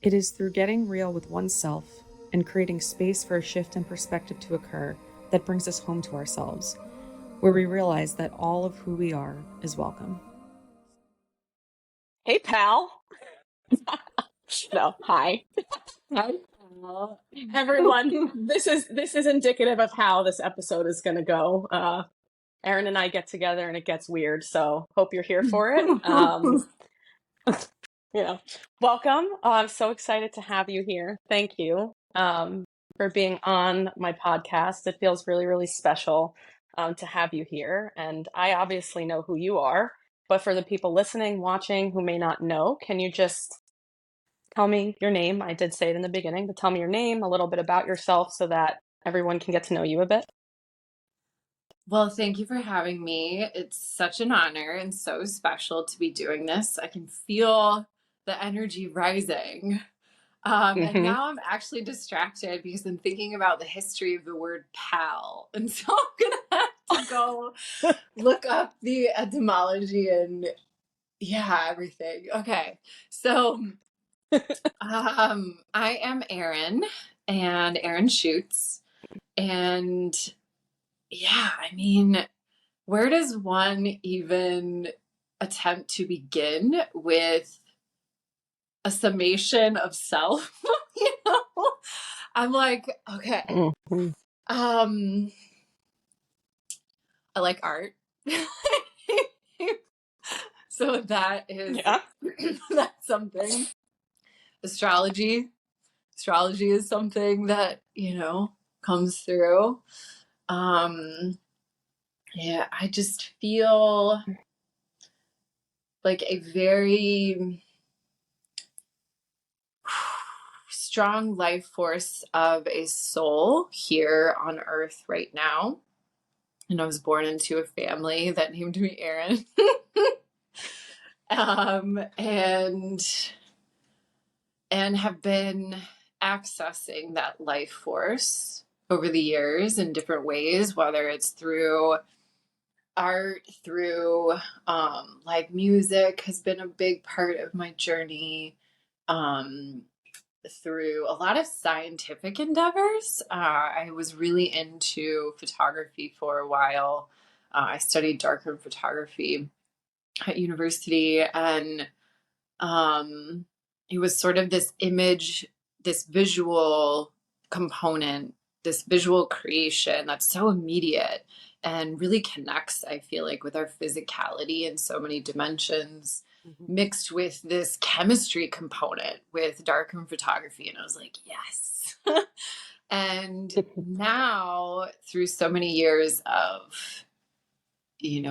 It is through getting real with oneself and creating space for a shift in perspective to occur that brings us home to ourselves, where we realize that all of who we are is welcome. Hey, pal. No, hi. Hi, Paul. Everyone, this is indicative of how this episode is going to go. Erin and I get together and it gets weird, so hope you're here for it. Welcome. I'm so excited to have you here. Thank you for being on my podcast. It feels really, really special to have you here. And I obviously know who you are, but for the people listening, watching who may not know, can you just tell me your name? I did say it in the beginning, but tell me your name, a little bit about yourself so that everyone can get to know you a bit. Well, thank you for having me. It's such an honor and so special to be doing this. I can feel the energy rising. And now I'm actually distracted because I'm thinking about the history of the word pal. And so I'm going to have to go look up the etymology and everything. Okay. So I am Erin and Erin Schuetz. And I mean, where does one even attempt to begin with a summation of self? I'm like, okay. I like art. So that is that's something. Astrology is something that, comes through. I just feel like a very strong life force of a soul here on Earth right now. And I was born into a family that named me Erin. And have been accessing that life force over the years in different ways, whether it's through art, through like music has been a big part of my journey, through a lot of scientific endeavors. I was really into photography for a while. I studied darkroom photography at university, and it was sort of this image, this visual component, this visual creation that's so immediate and really connects, I feel like, with our physicality in so many dimensions, mixed with this chemistry component with darkroom photography. And I was like, yes. And now, through so many years of,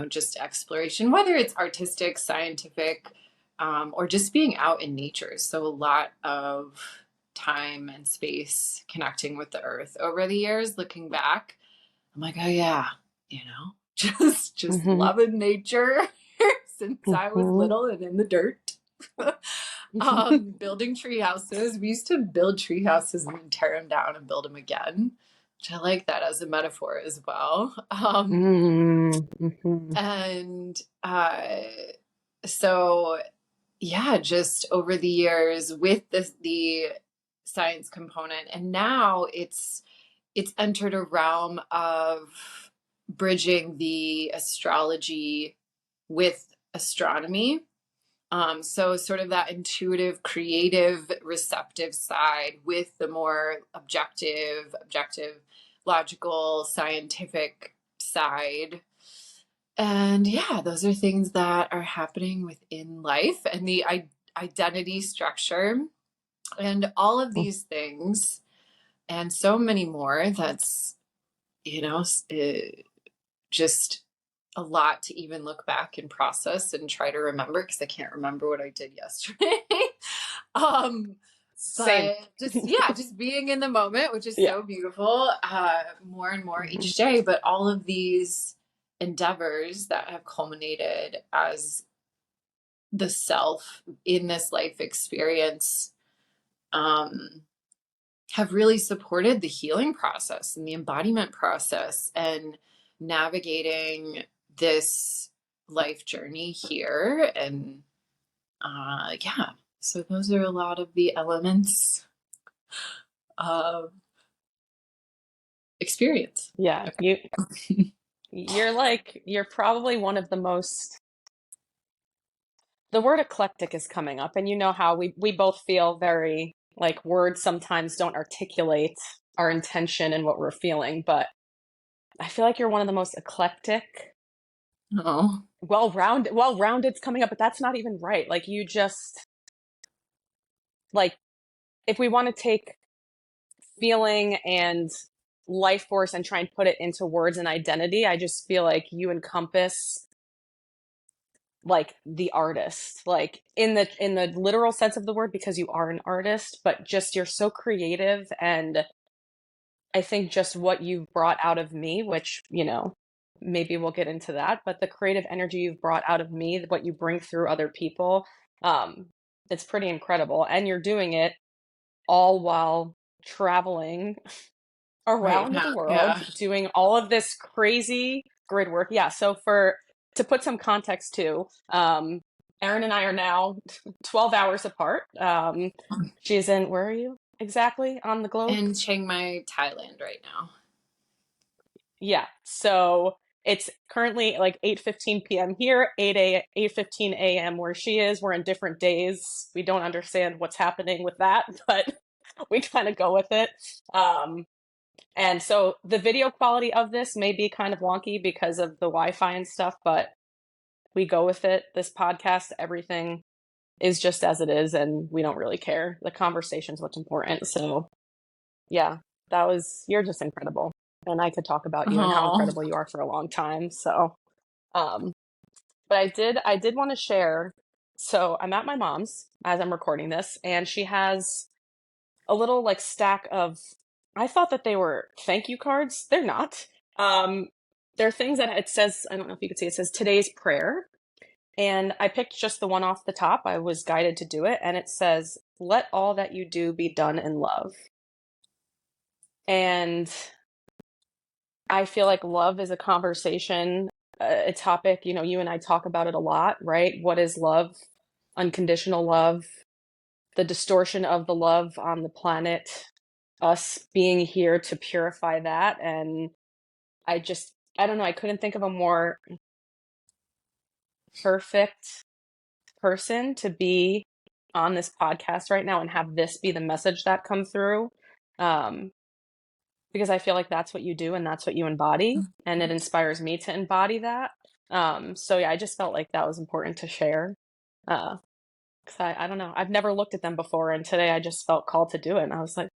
just exploration, whether it's artistic, scientific, or just being out in nature. So a lot of time and space connecting with the earth over the years. Looking back, I'm like, oh yeah, just loving nature since I was little and in the dirt. Building tree houses. We used to build tree houses and then tear them down and build them again, which I like that as a metaphor as well. And so just over the years with the science component, and now it's entered a realm of bridging the astrology with astronomy. So sort of that intuitive, creative, receptive side with the more objective, logical, scientific side. And those are things that are happening within life and the identity structure and all of these things and so many more. That's, just a lot to even look back and process and try to remember, because I can't remember what I did yesterday. Same. But just being in the moment, which is so beautiful, more and more each day. But all of these endeavors that have culminated as the self in this life experience have really supported the healing process and the embodiment process and navigating this life journey here. And So those are a lot of the elements of experience. Yeah, you're probably one of the most, the word eclectic is coming up, and you know how we both feel very like words sometimes don't articulate our intention and what we're feeling, but I feel like you're one of the most eclectic, Oh, well-rounded's coming up, but that's not even right. Like you just, like, if we want to take feeling and life force and try and put it into words and identity, I just feel like you encompass like the artist, like in the literal sense of the word, because you are an artist, but just you're so creative. And I think just what you've brought out of me, which, you know, maybe we'll get into that, but the creative energy you've brought out of me, what you bring through other people, um, it's pretty incredible. And you're doing it all while traveling right around the now. world Yeah. doing all of this crazy grid work. Yeah, so for to put some context too, Erin and I are now 12 hours apart. She's in, where are you exactly on the globe? In Chiang Mai, Thailand right now. Yeah, so it's currently like 8:15 p.m. here, 8:15 a.m. where she is. We're in different days. We don't understand what's happening with that, but we kind of go with it. Um, And so the video quality of this may be kind of wonky because of the Wi-Fi and stuff, but we go with it. This podcast, everything is just as it is, and we don't really care. The conversation's what's important. So yeah, you're just incredible. And I could talk about you and how Oh, incredible you are for a long time. So, um, but I did want to share. So I'm at my mom's as I'm recording this, and she has a little like stack of, I thought that they were thank you cards. They're not. Um, they're things that it says, I don't know if you can see, it says today's prayer. And I picked just the one off the top. I was guided to do it. And it says, let all that you do be done in love. And I feel like love is a conversation, a topic, you know, you and I talk about it a lot, right? What is love? Unconditional love, the distortion of the love on the planet, us being here to purify that. And I don't know, I couldn't think of a more perfect person to be on this podcast right now and have this be the message that come through. Um, because I feel like that's what you do and that's what you embody, and it inspires me to embody that. So yeah, I just felt like that was important to share. Because I don't know, I've never looked at them before, and today I just felt called to do it. And I was like,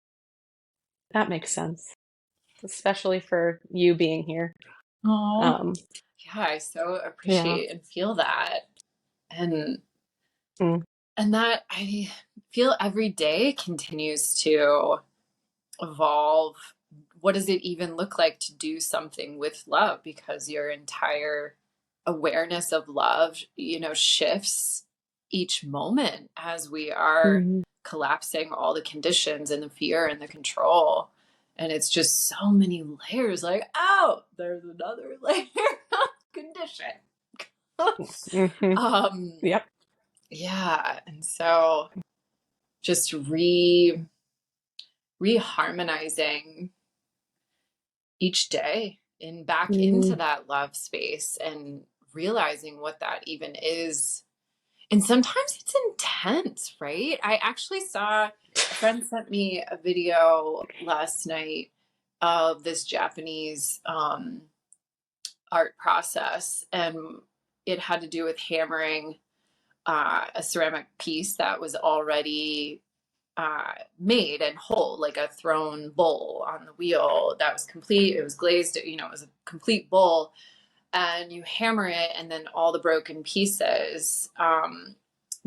that makes sense, especially for you being here. oh, Um, yeah. I so yeah. appreciate and feel that, and Mm. that I feel every day continues to evolve. What does it even look like to do something with love? Because your entire awareness of love, shifts each moment as we are Mhm. collapsing all the conditions and the fear and the control. And it's just so many layers, like, oh, there's another layer of condition. Mhm. um, Yep. yeah. And so just reharmonizing each day and back into Mhm. that love space and realizing what that even is. And sometimes it's intense, right? I actually saw a friend sent me a video last night of this Japanese art process, and it had to do with hammering a ceramic piece that was already made and whole, like a thrown bowl on the wheel that was complete. It was glazed, it was a complete bowl. And you hammer it, and then all the broken pieces,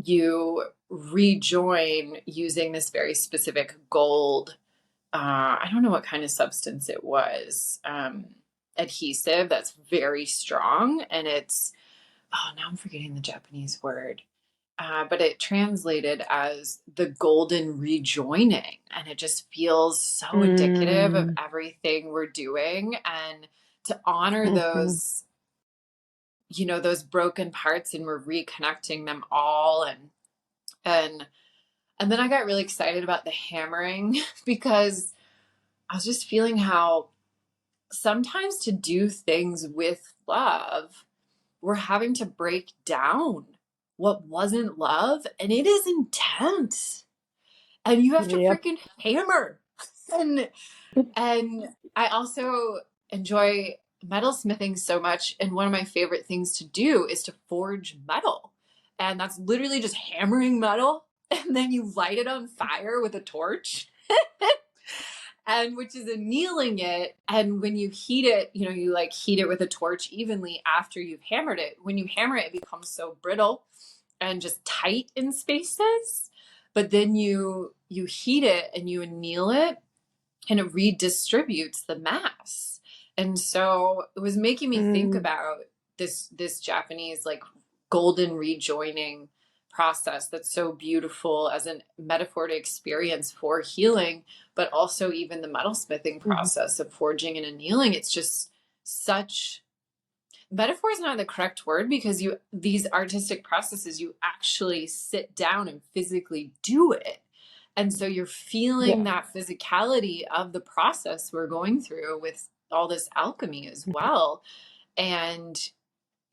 you rejoin using this very specific gold. I don't know what kind of substance it was. Adhesive that's very strong, and it's, oh, now I'm forgetting the Japanese word. But it translated as the golden rejoining. And it just feels so indicative of Mm. everything we're doing. And to honor Mhm. those broken parts, and we're reconnecting them all. And And then I got really excited about the hammering because I was just feeling how sometimes to do things with love, we're having to break down what wasn't love, and it is intense. And you have to Yep. freaking hammer. And I also enjoy metalsmithing so much, and one of my favorite things to do is to forge metal. And that's literally just hammering metal and then you light it on fire with a torch. And which is annealing it. And when you heat it, you know, you like heat it with a torch evenly after you've hammered it. When you hammer it, it becomes so brittle and just tight in spaces. But then you heat it and you anneal it and it redistributes the mass. And so it was making me think about this Japanese like golden rejoining process that's so beautiful as a metaphor to experience for healing, but also even the metalsmithing process of forging and annealing. It's just such, metaphor is not the correct word, because these artistic processes, you actually sit down and physically do it. And so you're feeling that physicality of the process we're going through with all this alchemy as well. And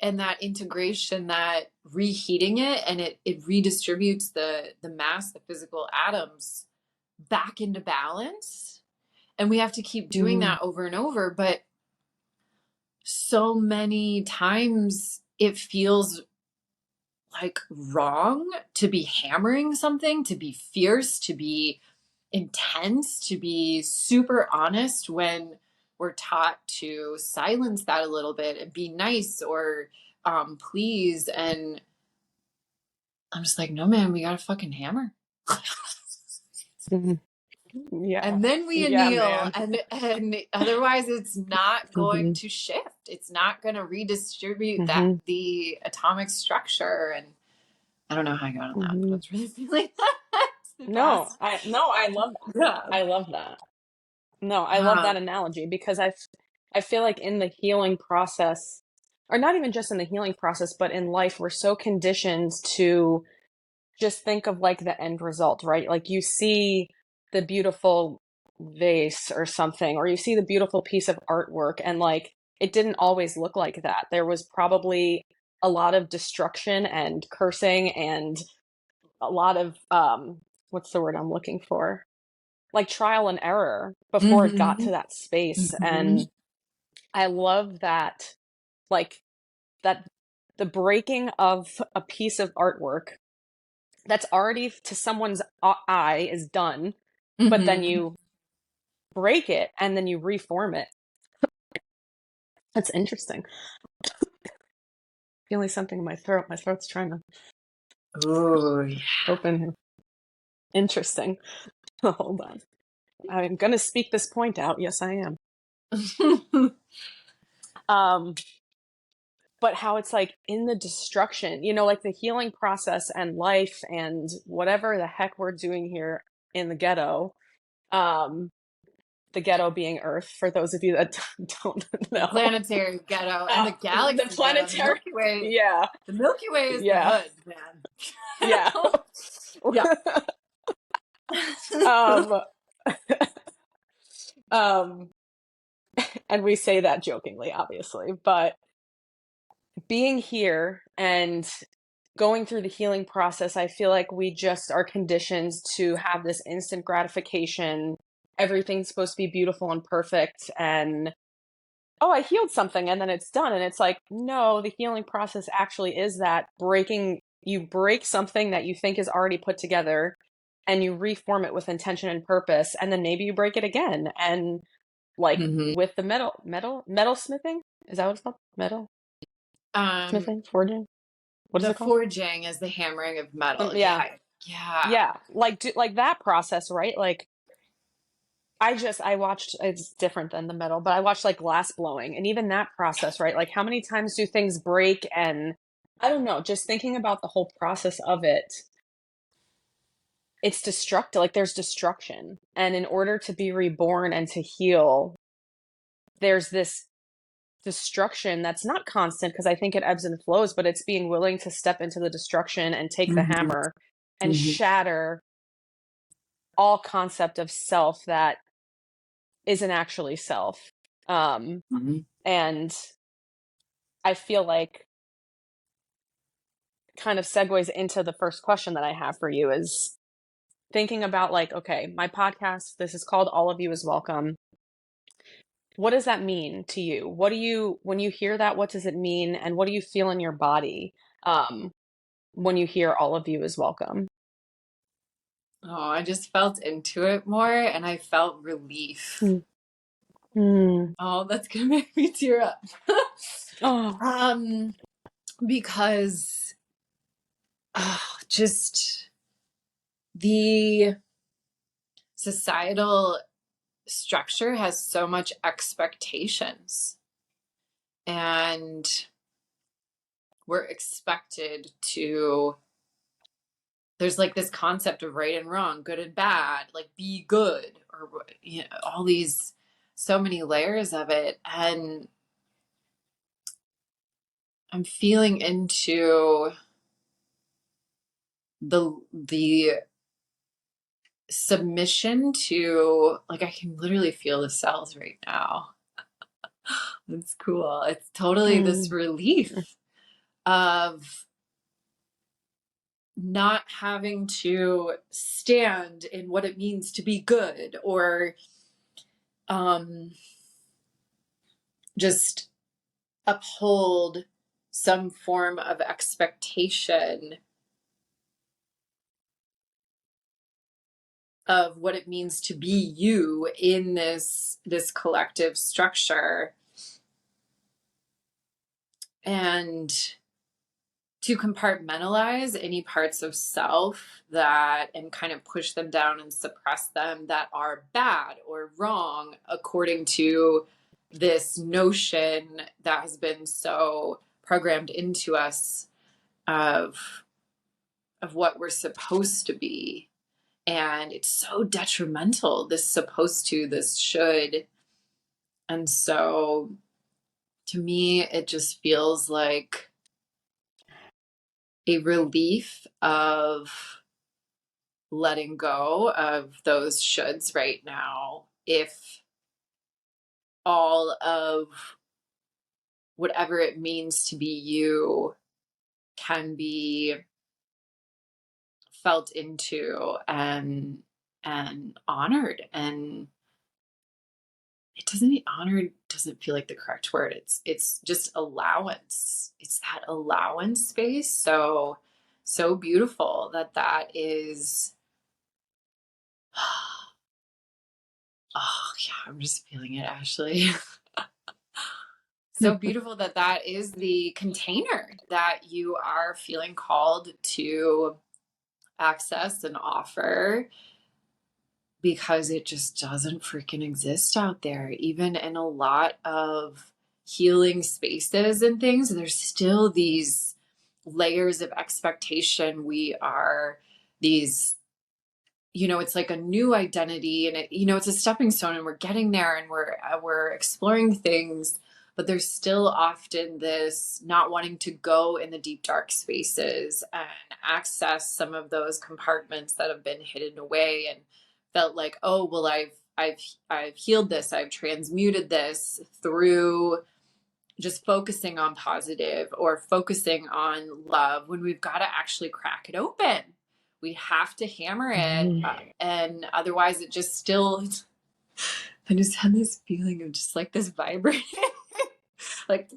that integration, that reheating it, and it redistributes the mass, the physical atoms back into balance. And we have to keep doing that over and over. But so many times it feels like wrong to be hammering something, to be fierce, to be intense, to be super honest, when we're taught to silence that a little bit and be nice or please. And I'm just like, no, man, we gotta fucking hammer. Yeah. And then we anneal, and otherwise it's not going to shift. It's not going to redistribute that the atomic structure. And I don't know how I got on that, but it's really feeling No, I love that. Yeah. I love that. No, I love that analogy, because I feel like in the healing process, or not even just in the healing process, but in life, we're so conditioned to just think of like the end result, right? Like you see the beautiful vase or something, or you see the beautiful piece of artwork, and like it didn't always look like that. There was probably a lot of destruction and cursing and a lot of what's the word I'm looking for? Like trial and error before it got to that space. And I love that, like that the breaking of a piece of artwork that's already to someone's eye is done, but then you break it and then you reform it. That's interesting. Feeling something in my throat. My throat's trying to open here. Interesting. Hold on. I'm gonna speak this point out. Yes, I am. But how it's like in the destruction, you know, like the healing process and life and whatever the heck we're doing here in the ghetto. The ghetto being Earth, for those of you that don't know. The planetary ghetto and the galaxy the planetary ghetto. The Milky Way. Yeah. The Milky Way is the hood, man. Yeah. And we say that jokingly, obviously, but being here and going through the healing process, I feel like we just are conditioned to have this instant gratification. Everything's supposed to be beautiful and perfect, and oh, I healed something, and then it's done. And it's like, no, the healing process actually is that breaking. You break something that you think is already put together, and you reform it with intention and purpose, and then maybe you break it again. And like with the metal smithing, is that what it's called? Metal smithing, forging. What is it called? Forging is the hammering of metal. Yeah. Yeah. Like that process, right? Like I watched, it's different than the metal, but I watched like glass blowing, and even that process, right? Like how many times do things break? And I don't know, just thinking about the whole process of it, it's destructive. Like there's destruction. And in order to be reborn and to heal, there's this destruction that's not constant, because I think it ebbs and flows, but it's being willing to step into the destruction and take the hammer and shatter all concept of self that isn't actually self. Mhm. And I feel like kind of segues into the first question that I have for you is thinking about like, okay, my podcast, this is called All of You is Welcome. What does that mean to you? What do you, when you hear that, what does it mean? And what do you feel in your body when you hear All of You is Welcome? Oh, I just felt into it more and I felt relief. Mm. Mm. Oh, that's gonna make me tear up. Oh. Because just the societal structure has so much expectations, and we're expected to, there's like this concept of right and wrong, good and bad, like be good, or all these, so many layers of it. And I'm feeling into the submission to, like, I can literally feel the cells right now. It's cool. It's totally this relief of not having to stand in what it means to be good, or just uphold some form of expectation of what it means to be you in this collective structure, and to compartmentalize any parts of self that, and kind of push them down and suppress them, that are bad or wrong according to this notion that has been so programmed into us of what we're supposed to be. And it's so detrimental, this supposed to, this should. And so to me, it just feels like a relief of letting go of those shoulds right now, if all of whatever it means to be you can be felt into and honored. And it doesn't be honored, doesn't feel like the correct word. It's just allowance. It's that allowance space. So beautiful that is. Oh yeah, I'm just feeling it, Ashley. So beautiful that is the container that you are feeling called to access and offer, because it just doesn't freaking exist out there. Even in a lot of healing spaces and things, there's still these layers of expectation. We are these, it's like a new identity, and it's a stepping stone, and we're getting there, and we're exploring things, but there's still often this not wanting to go in the deep dark spaces and access some of those compartments that have been hidden away, and felt like, oh well, I've healed this, I've transmuted this through just focusing on positive or focusing on love, when we've got to actually crack it open. We have to hammer it, and otherwise it just still, I just had this feeling of just like this vibrating, like,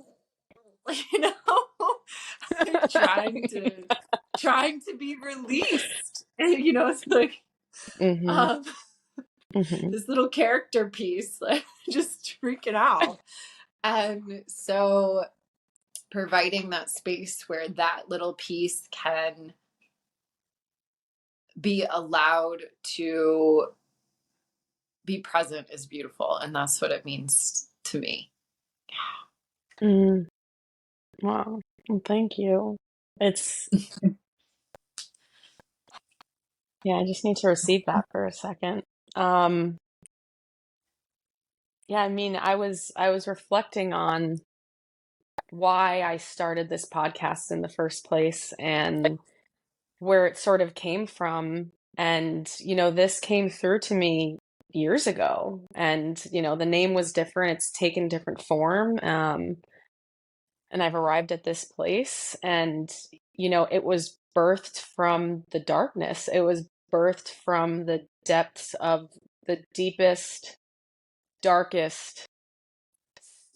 trying to be released. And, it's like, this little character piece, like, just freaking out. And so providing that space where that little piece can be allowed to be present is beautiful. And that's what it means to me. Wow. Well, thank you. It's, yeah, I just need to receive that for a second. Yeah, I mean, I was reflecting on why I started this podcast in the first place and where it sort of came from. And, this came through to me years ago. And, the name was different. It's taken different form. And I've arrived at this place. And, it was birthed from the darkness. It was birthed from the depths of the deepest, darkest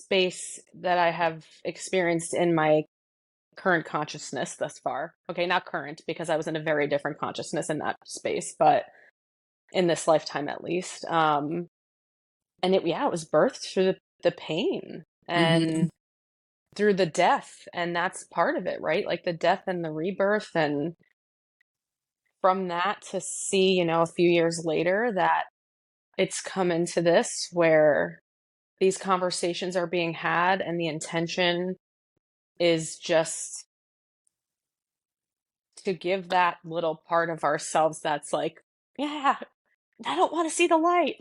space that I have experienced in my current consciousness thus far. Okay, not current, because I was in a very different consciousness in that space, but in this lifetime at least. And it was birthed through the pain Mm-hmm. and through the death, and that's part of it, right? Like the death and the rebirth, and from that to see, a few years later that it's come into this where these conversations are being had and the intention is just to give that little part of ourselves that's like, yeah, I don't want to see the light.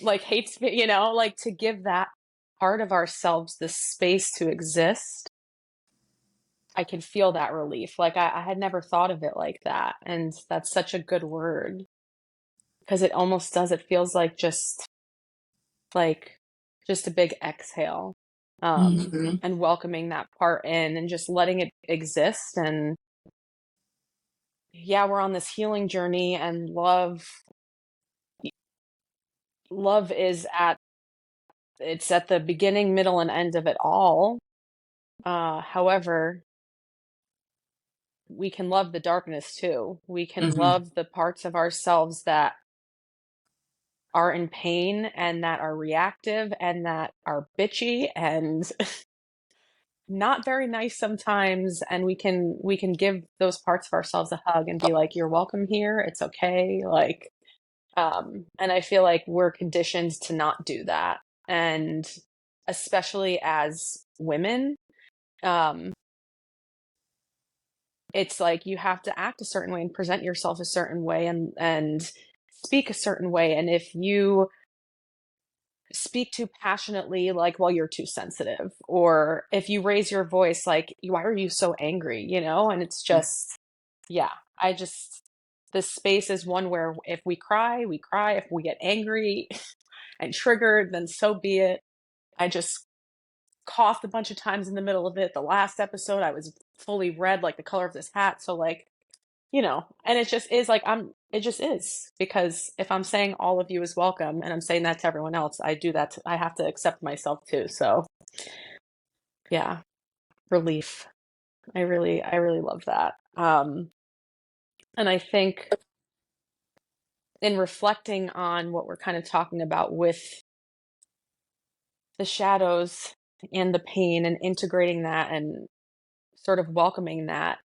like hates me, like to give that part of ourselves the space to exist. I can feel that relief. Like I had never thought of it like that. And that's such a good word, because it almost does. It feels like just a big exhale. Mm-hmm. And welcoming that part in and just letting it exist. And yeah, we're on this healing journey, and love is it's at the beginning, middle, and end of it all. However, we can love the darkness too. We can Mm-hmm. love the parts of ourselves that are in pain and that are reactive and that are bitchy and not very nice sometimes, and we can give those parts of ourselves a hug and be like, you're welcome here, it's okay. Like and I feel like we're conditioned to not do that, and especially as women, um it's like you have to act a certain way and present yourself a certain way and speak a certain way, and if you speak too passionately, like, well, you're too sensitive, or if you raise your voice, like, why are you so angry, and it's just, yeah, this space is one where if we cry, we cry. If we get angry and triggered, then so be it. I just coughed a bunch of times in the middle of it. The last episode, I was fully red, like the color of this hat. So like, and it just is like, it just is, because if I'm saying all of you is welcome and I'm saying that to everyone else, I do that. I have to accept myself too. So yeah, relief. I really love that. And I think in reflecting on what we're kind of talking about with the shadows and the pain and integrating that and sort of welcoming that,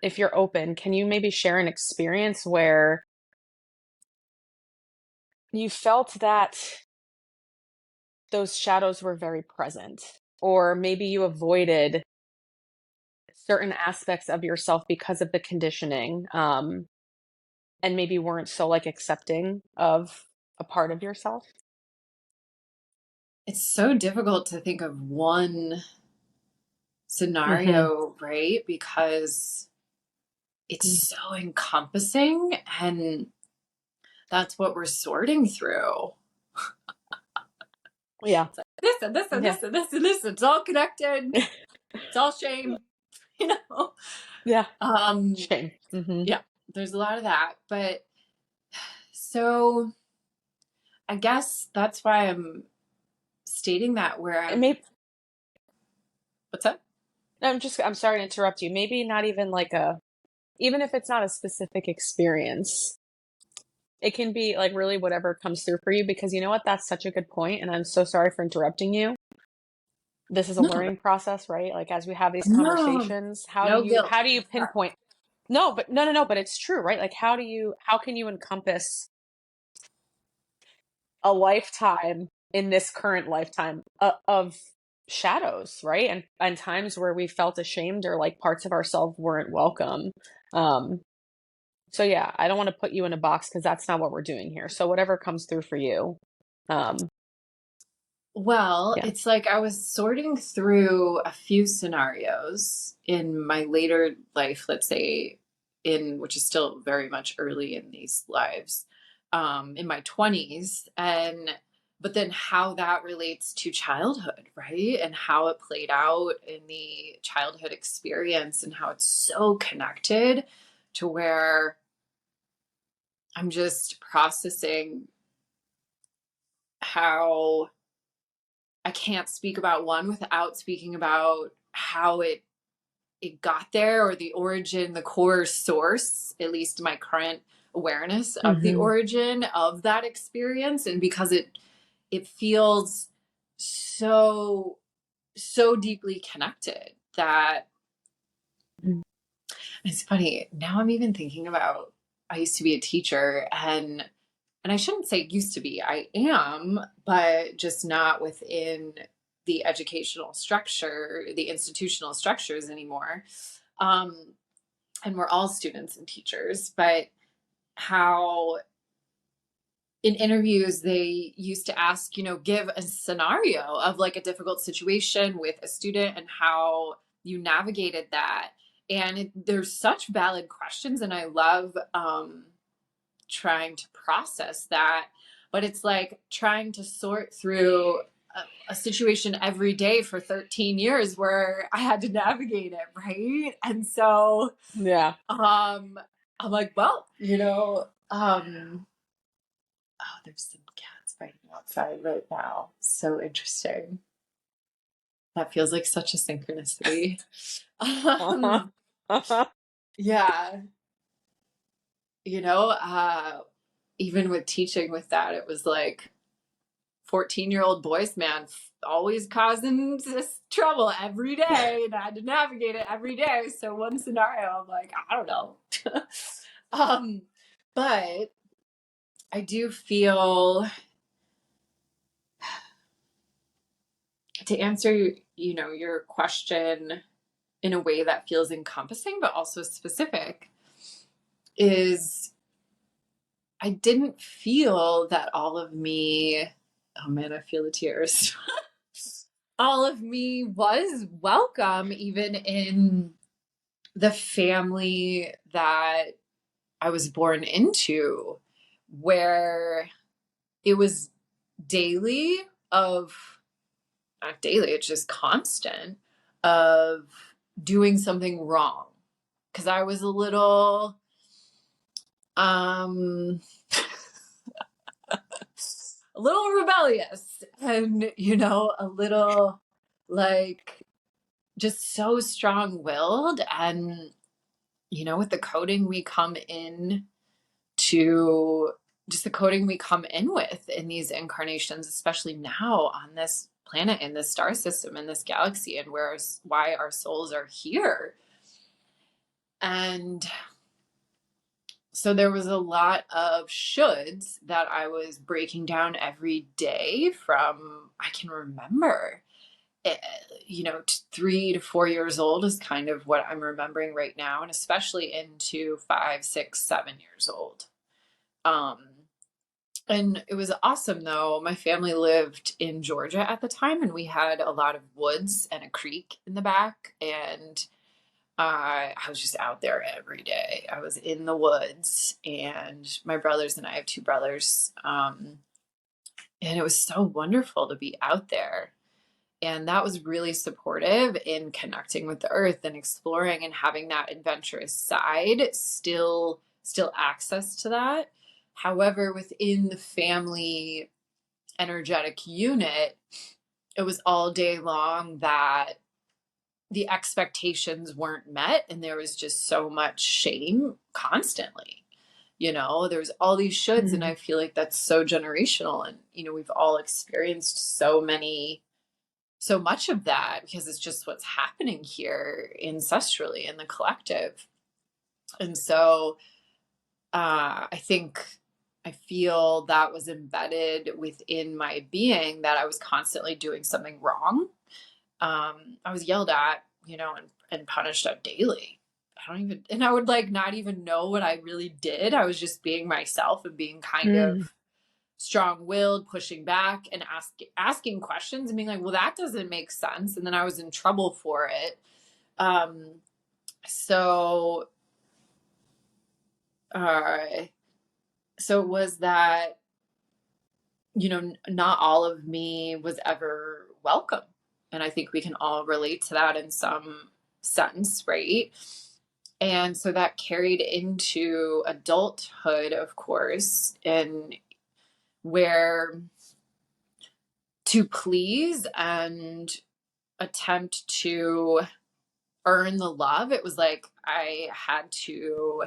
if you're open, can you maybe share an experience where you felt that those shadows were very present, or maybe you avoided certain aspects of yourself because of the conditioning, and maybe weren't so like accepting of a part of yourself? It's so difficult to think of one Mm-hmm. scenario, right? Because it's so encompassing, and that's what we're sorting through. Yeah. It's like this and this and Yeah. this and this and this. It's all connected. It's all shame, you know. Yeah. Um, Shame. Mm-hmm. yeah, there's a lot of that. But so I guess that's why I'm stating that where And I'm, maybe what's up? I'm sorry to interrupt you. Maybe not even like even if it's not a specific experience, it can be like really whatever comes through for you, because you know what? That's such a good point, and I'm so sorry for interrupting you. This is a No, learning process, right? Like as we have these no, conversations, no guilt. how do you pinpoint? No, but no, but it's true, right? Like how can you encompass a lifetime in this current lifetime of shadows, right? And times where we felt ashamed or like parts of ourselves weren't welcome. Um so yeah, I don't want to put you in a box, because that's not what we're doing here. So whatever comes through for you. Um Well, yeah. it's like I was sorting through a few scenarios in my later life, let's say which is still very much early in these lives, in my 20s. But then how that relates to childhood, right? And how it played out in the childhood experience, and how it's so connected to where I'm just processing how I can't speak about one without speaking about how it got there, or the origin, the core source, at least my current awareness of the origin of that experience. And because it feels so deeply connected that it's funny. Now I'm even thinking about, I used to be a teacher, and I shouldn't say used to be, I am, but just not within the educational structure, the institutional structures anymore. And we're all students and teachers, but how in interviews they used to ask, give a scenario of like a difficult situation with a student and how you navigated that. And there's such valid questions, and I love trying to process that, but it's like trying to sort through a situation every day for 13 years where I had to navigate it, right? And so Yeah. I'm like, well, oh, there's some cats fighting outside right now. So interesting. That feels like such a synchronicity. Yeah. Even with teaching with that, it was like 14-year-old boys, man, always causing this trouble every day, and I had to navigate it every day. So one scenario, I'm like, I don't know. But I do feel, to answer, your question in a way that feels encompassing, but also specific, is I didn't feel that all of me, oh man, I feel the tears. All of me was welcome, even in the family that I was born into, where it was daily not daily, it's just constant of doing something wrong. Cause I was a little, a little rebellious, and, a little like just so strong-willed. And, with the coding we come in to, just the coding we come in with in these incarnations, especially now on this planet, in this star system, in this galaxy, and why our souls are here. And so there was a lot of shoulds that I was breaking down every day from, I can remember, 3 to 4 years old is kind of what I'm remembering right now. And especially into 5, 6, 7 years old. And it was awesome though. My family lived in Georgia at the time, and we had a lot of woods and a creek in the back. And I was just out there every day. I was in the woods, and my brothers and I have 2 brothers. And it was so wonderful to be out there. And that was really supportive in connecting with the earth and exploring and having that adventurous side, still access to that. However, within the family energetic unit, it was all day long that the expectations weren't met, and there was just so much shame constantly. There's all these shoulds, and I feel like that's so generational. And, we've all experienced so much of that, because it's just what's happening here ancestrally in the collective. And so I feel that was embedded within my being, that I was constantly doing something wrong. I was yelled at, and punished daily. And I would like not even know what I really did. I was just being myself and being kind of strong-willed, pushing back and asking questions and being like, well, that doesn't make sense. And then I was in trouble for it. So so it was that, not all of me was ever welcome. And I think we can all relate to that in some sense, right? And so that carried into adulthood, of course, and where to please and attempt to earn the love, it was like I had to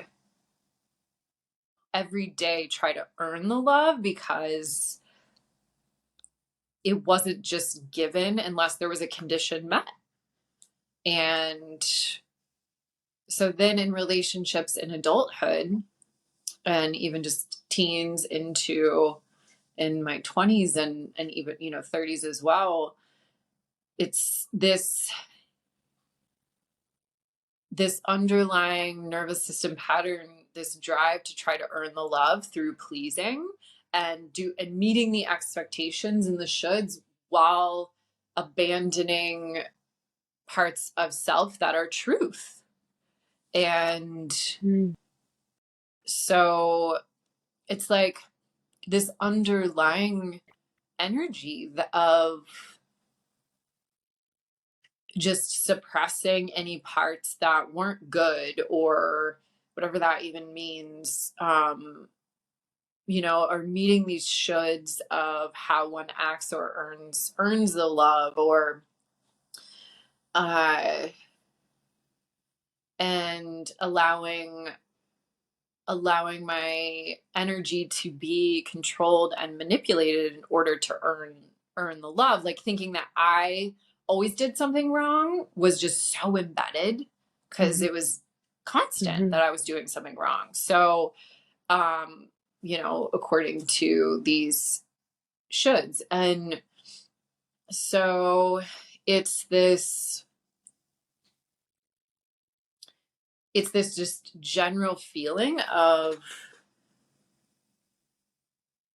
every day try to earn the love, because it wasn't just given unless there was a condition met. And so then in relationships in adulthood, and even just teens into in my 20s and even 30s as well, it's this underlying nervous system pattern, this drive to try to earn the love through pleasing and meeting the expectations and the shoulds, while abandoning parts of self that are truth. And so it's like this underlying energy of just suppressing any parts that weren't good, or whatever that even means, or meeting these shoulds of how one acts or earns the love, or and allowing my energy to be controlled and manipulated in order to earn the love, like thinking that I always did something wrong was just so embedded, because it was constant that I was doing something wrong. So according to these shoulds. And so it's this just general feeling of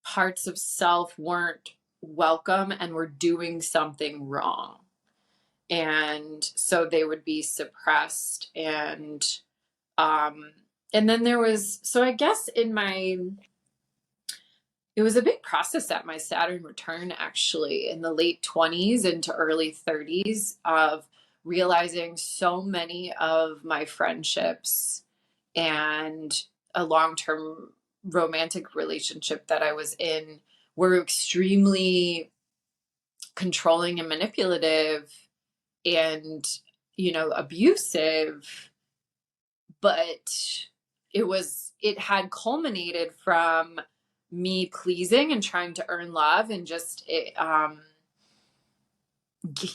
parts of self weren't welcome and were doing something wrong. And so they would be suppressed. And then there was, so I guess it was a big process at my Saturn return, actually, in the late 20s into early 30s, of realizing so many of my friendships and a long-term romantic relationship that I was in were extremely controlling and manipulative and, abusive. But it had culminated from me pleasing and trying to earn love, and just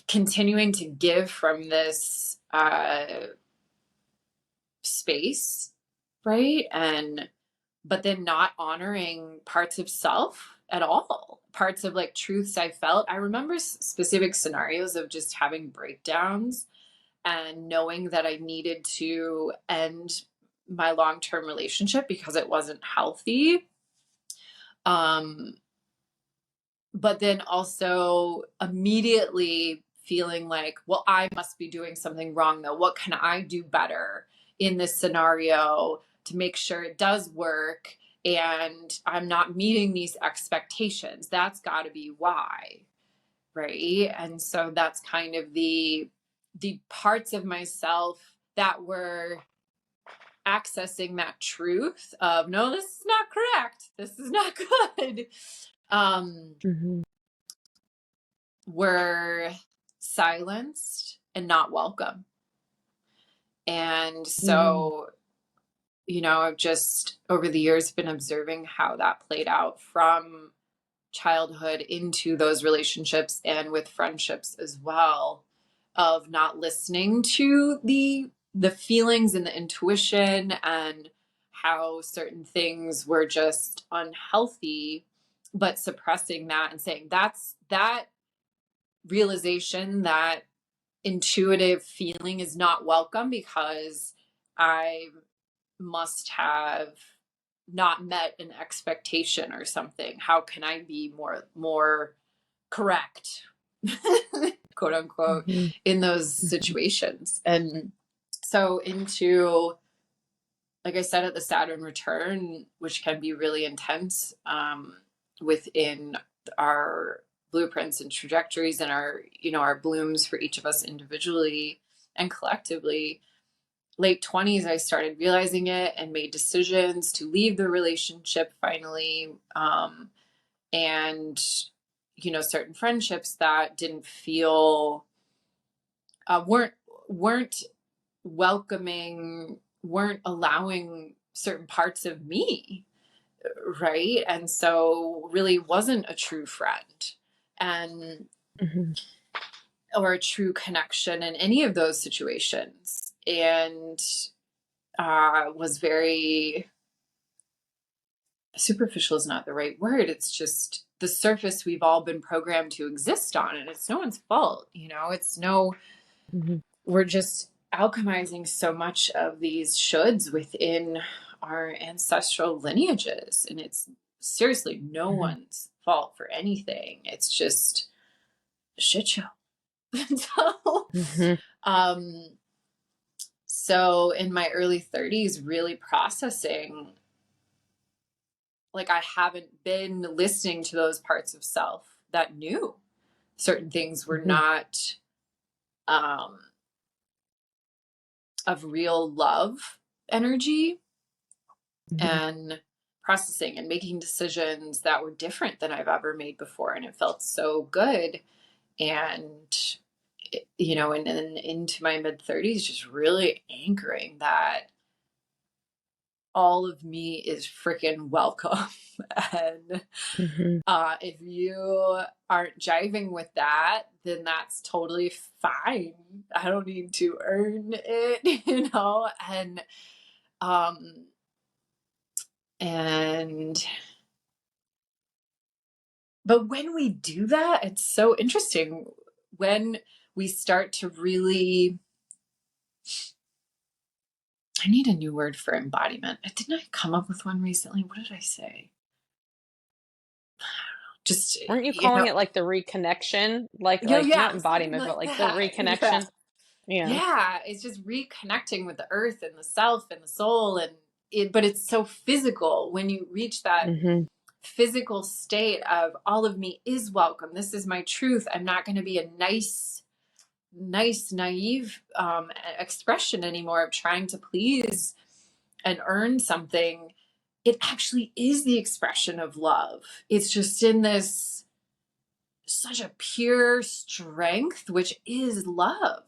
continuing to give from this space, right? But then not honoring parts of self at all, parts of like truths I felt. I remember specific scenarios of just having breakdowns and knowing that I needed to end my long-term relationship because it wasn't healthy. But then also immediately feeling like, well, I must be doing something wrong though. What can I do better in this scenario to make sure it does work and I'm not meeting these expectations? That's got to be why, right? And so that's kind of the parts of myself that were accessing that truth of, no, this is not correct, this is not good, were silenced and not welcome. And so I've just over the years been observing how that played out from childhood into those relationships and with friendships as well, of not listening to the feelings and the intuition, and how certain things were just unhealthy, but suppressing that and saying that realization, that intuitive feeling is not welcome, because I must have not met an expectation or something. How can I be more correct, quote unquote, in those situations? And so into like I said, at the Saturn return, which can be really intense within our blueprints and trajectories and our, our blooms for each of us individually and collectively. Late 20s, I started realizing it and made decisions to leave the relationship finally. And, certain friendships that didn't feel, weren't welcoming, weren't allowing certain parts of me, right? And so really wasn't a true friend and or a true connection in any of those situations. And was very superficial is not the right word. It's just the surface we've all been programmed to exist on, and it's no one's fault. It's no, we're just alchemizing so much of these shoulds within our ancestral lineages, and it's seriously no one's fault for anything. It's just a shit show. So in my early 30s, really processing, like I haven't been listening to those parts of self that knew certain things were not of real love energy, and processing and making decisions that were different than I've ever made before. And it felt so good. And, and then into my mid 30s, just really anchoring that all of me is freaking welcome. And if you aren't jiving with that, then that's totally fine. I don't need to earn it, and but when we do that, it's so interesting when we start to really, I need a new word for embodiment. Didn't I come up with one recently? What did I say? Just, weren't you calling it like the reconnection? Like not embodiment, but like the reconnection. Yeah, it's just reconnecting with the earth and the self and the soul, and but it's so physical when you reach that physical state of all of me is welcome. This is my truth. I'm not going to be a nice, naive expression anymore of trying to please and earn something. It actually is the expression of love. It's just in this such a pure strength, which is love.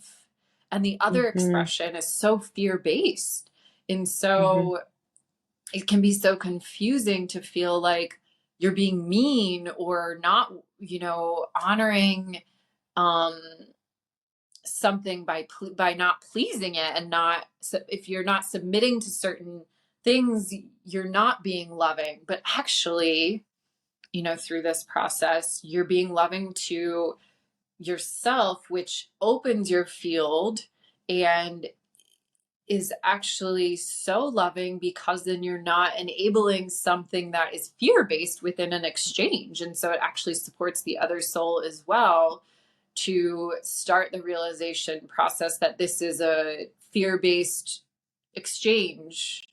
And the other expression is so fear-based. And so it can be so confusing to feel like you're being mean or not, honoring something by not pleasing it, and not, so if you're not submitting to certain things, you're not being loving. But actually, through this process, you're being loving to yourself, which opens your field and is actually so loving, because then you're not enabling something that is fear-based within an exchange. And so it actually supports the other soul as well to start the realization process that this is a fear-based exchange.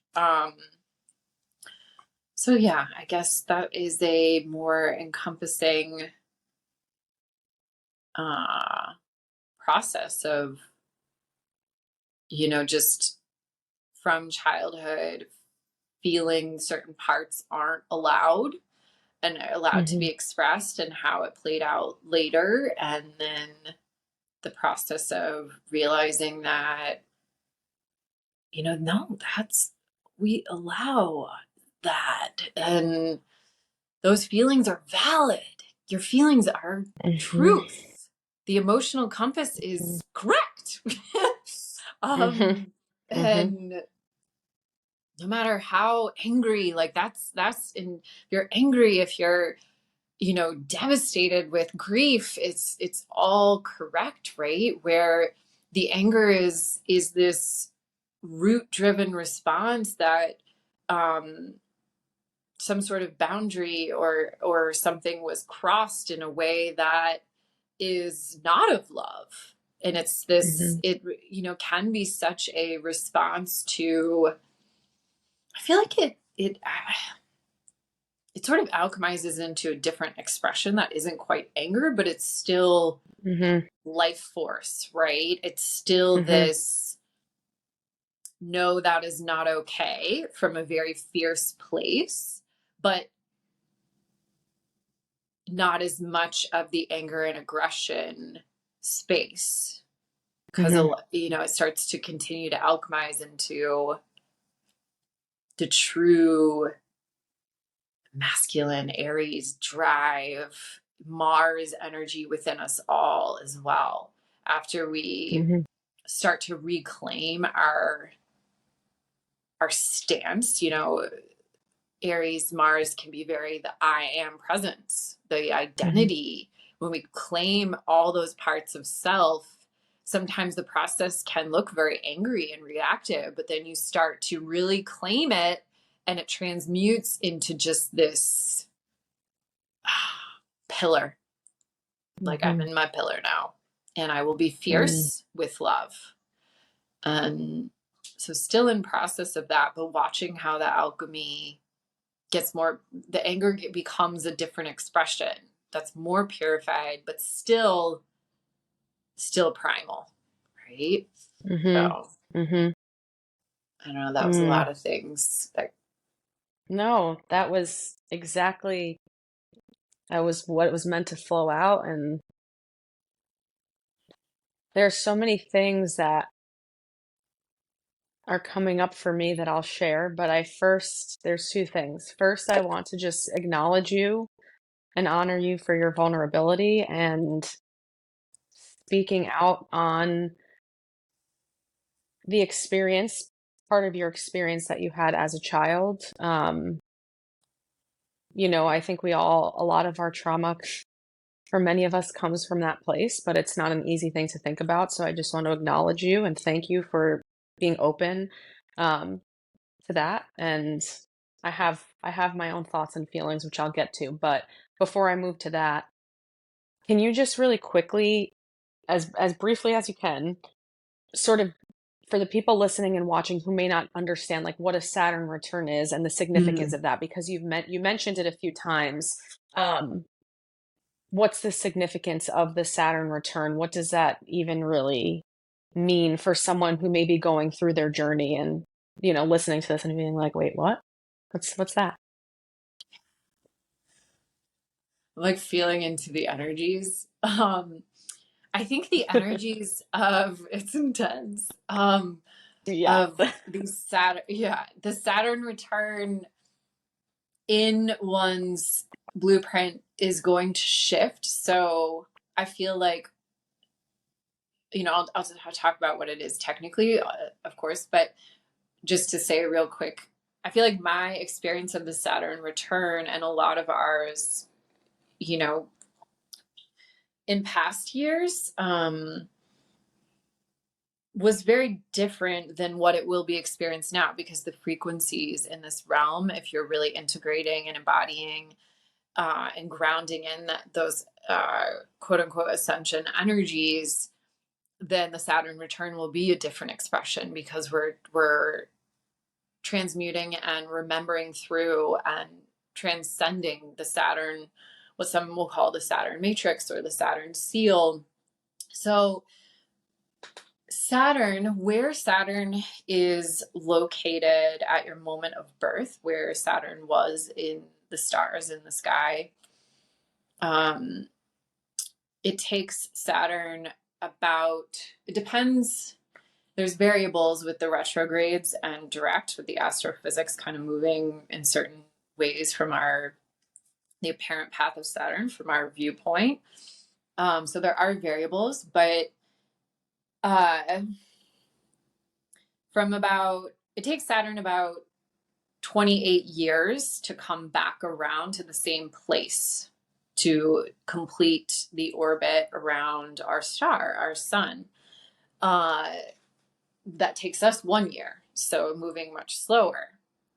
So yeah, I guess that is a more encompassing process of, just from childhood feeling certain parts aren't allowed and allowed to be expressed, and how it played out later. And then the process of realizing that, no, we allow that. And those feelings are valid. Your feelings are truth. The emotional compass is correct. And no matter how angry, like that's in, you're angry, if you're, devastated with grief, it's all correct, right? Where the anger is this root driven response that, some sort of boundary or something was crossed in a way that is not of love. And it's this, it, can be such a response to I feel like it sort of alchemizes into a different expression that isn't quite anger, but it's still life force, right? It's still this, no, that is not okay, from a very fierce place, but not as much of the anger and aggression space, because it starts to continue to alchemize into the true masculine Aries drive, Mars energy within us all as well. After we start to reclaim our stance, Aries Mars can be very the I am presence, the identity. When we claim all those parts of self, sometimes the process can look very angry and reactive, but then you start to really claim it, and it transmutes into just this pillar. Like, I'm in my pillar now, and I will be fierce with love. And so still in process of that, but watching how the alchemy gets more, the anger becomes a different expression that's more purified, but still primal, right? So I don't know, that was a lot of things that... No, that was what it was meant to flow out. And there's so many things that are coming up for me that I'll share, but there's two things. First, I want to just acknowledge you and honor you for your vulnerability and speaking out on the part of your experience that you had as a child. I think a lot of our trauma for many of us comes from that place, but it's not an easy thing to think about. So I just want to acknowledge you and thank you for being open to that. And I have my own thoughts and feelings, which I'll get to. But before I move to that, can you just really quickly, as briefly as you can, sort of, for the people listening and watching who may not understand, like, what a Saturn return is and the significance of that, because you mentioned it a few times. What's the significance of the Saturn return? What does that even really mean for someone who may be going through their journey and, listening to this and being like, wait, what? What's that? I'm like feeling into the energies. I think the energies of, it's intense. Yeah. Of the Saturn return in one's blueprint is going to shift. So I feel like, I'll talk about what it is technically, of course, but just to say real quick, I feel like my experience of the Saturn return, and a lot of ours, in past years, was very different than what it will be experienced now, because the frequencies in this realm, if you're really integrating and embodying and grounding in those quote unquote ascension energies, then the Saturn return will be a different expression, because we're transmuting and remembering through and transcending the Saturn, what some will call the Saturn matrix or the Saturn seal. So Saturn, where Saturn is located at your moment of birth, where Saturn was in the stars in the sky, it takes Saturn it depends. There's variables with the retrogrades and direct, with the astrophysics kind of moving in certain ways from the apparent path of Saturn from our viewpoint. So there are variables, but it takes Saturn about 28 years to come back around to the same place to complete the orbit around our star, our sun. That takes us 1 year, so moving much slower.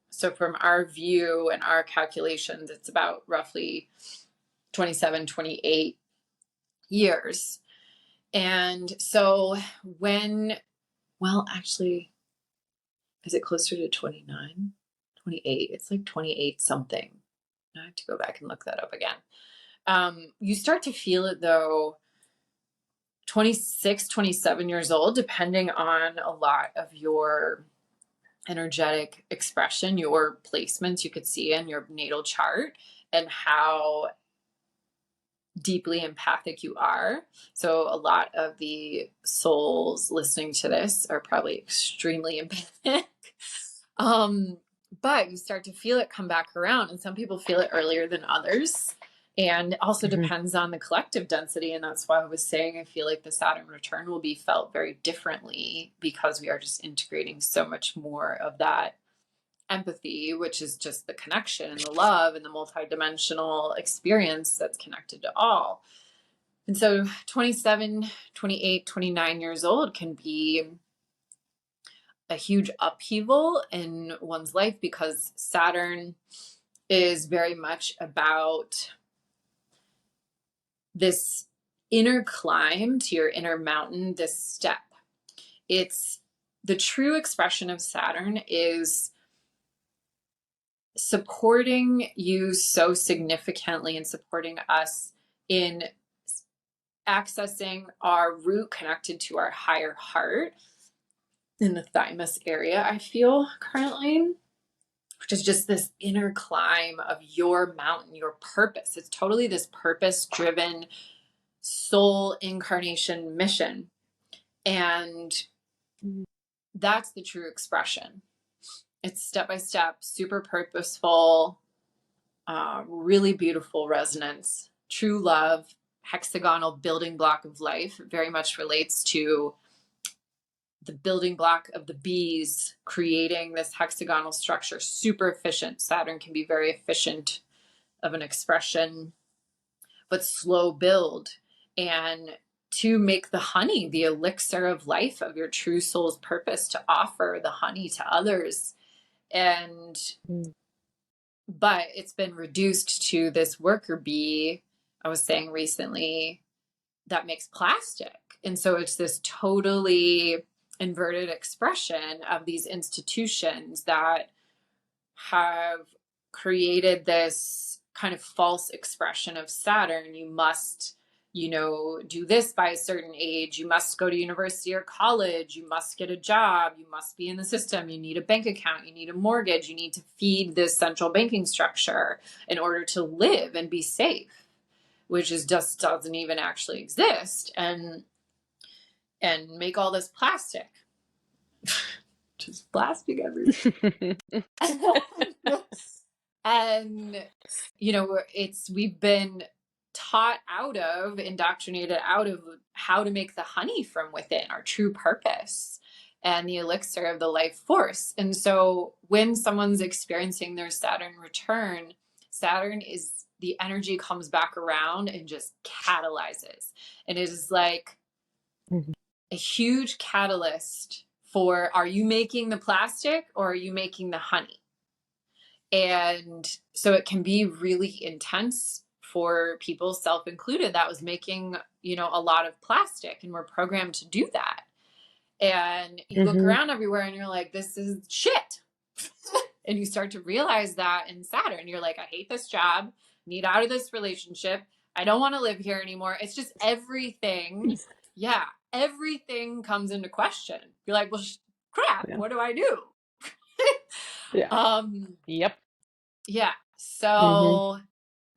So from our view and our calculations, it's about roughly 27, 28 years. And so actually, is it closer to 29? 28. It's like 28 something. I have to go back and look that up again. You start to feel it though 26, 27 years old, depending on a lot of your energetic expression, your placements you could see in your natal chart, and how deeply empathic you are. So a lot of the souls listening to this are probably extremely empathic. But you start to feel it come back around, and some people feel it earlier than others. And it also depends on the collective density. And that's why I was saying I feel like the Saturn return will be felt very differently, because we are just integrating so much more of that empathy, which is just the connection and the love and the multidimensional experience that's connected to all. And so 27, 28, 29 years old can be a huge upheaval in one's life, because Saturn is very much about this inner climb to your inner mountain, this step. It's the true expression of Saturn is supporting you so significantly and supporting us in accessing our root connected to our higher heart in the thymus area, I feel currently, which is just this inner climb of your mountain, your purpose. It's totally this purpose-driven soul incarnation mission. And that's the true expression. It's step-by-step, super purposeful, really beautiful resonance, true love, hexagonal building block of life. It very much relates to the building block of the bees creating this hexagonal structure, super efficient. Saturn can be very efficient of an expression, but slow build. And to make the honey, the elixir of life of your true soul's purpose, to offer the honey to others. And but it's been reduced to this worker bee, I was saying recently, that makes plastic. And so it's this totally inverted expression of these institutions that have created this kind of false expression of Saturn. You must, do this by a certain age. You must go to university or college. You must get a job. You must be in the system. You need a bank account. You need a mortgage. You need to feed this central banking structure in order to live and be safe, which is just doesn't even actually exist, and make all this plastic. Just plastic everywhere. And we've been taught indoctrinated out of how to make the honey from within, our true purpose and the elixir of the life force. And so when someone's experiencing their Saturn return, Saturn is the energy comes back around and just catalyzes. And it is like a huge catalyst for, are you making the plastic or are you making the honey? And so it can be really intense for people, self included, that was making, a lot of plastic, and we're programmed to do that. And you look around everywhere and you're like, this is shit. And you start to realize that in Saturn, you're like, I hate this job, need out of this relationship, I don't want to live here anymore. It's just everything. Yeah. Everything comes into question. You're like, well, crap, what do I do? Yep. Yeah. So,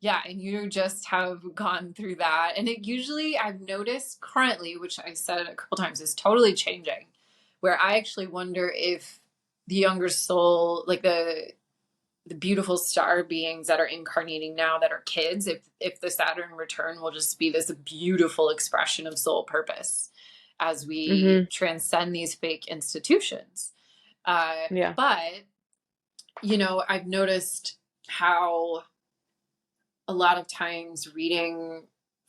yeah. And you just have gone through that. And it usually, I've noticed currently, which I said a couple times, is totally changing, where I actually wonder if the younger soul, like the beautiful star beings that are incarnating now that are kids, if the Saturn return will just be this beautiful expression of soul purpose as we transcend these fake institutions. But, I've noticed how a lot of times reading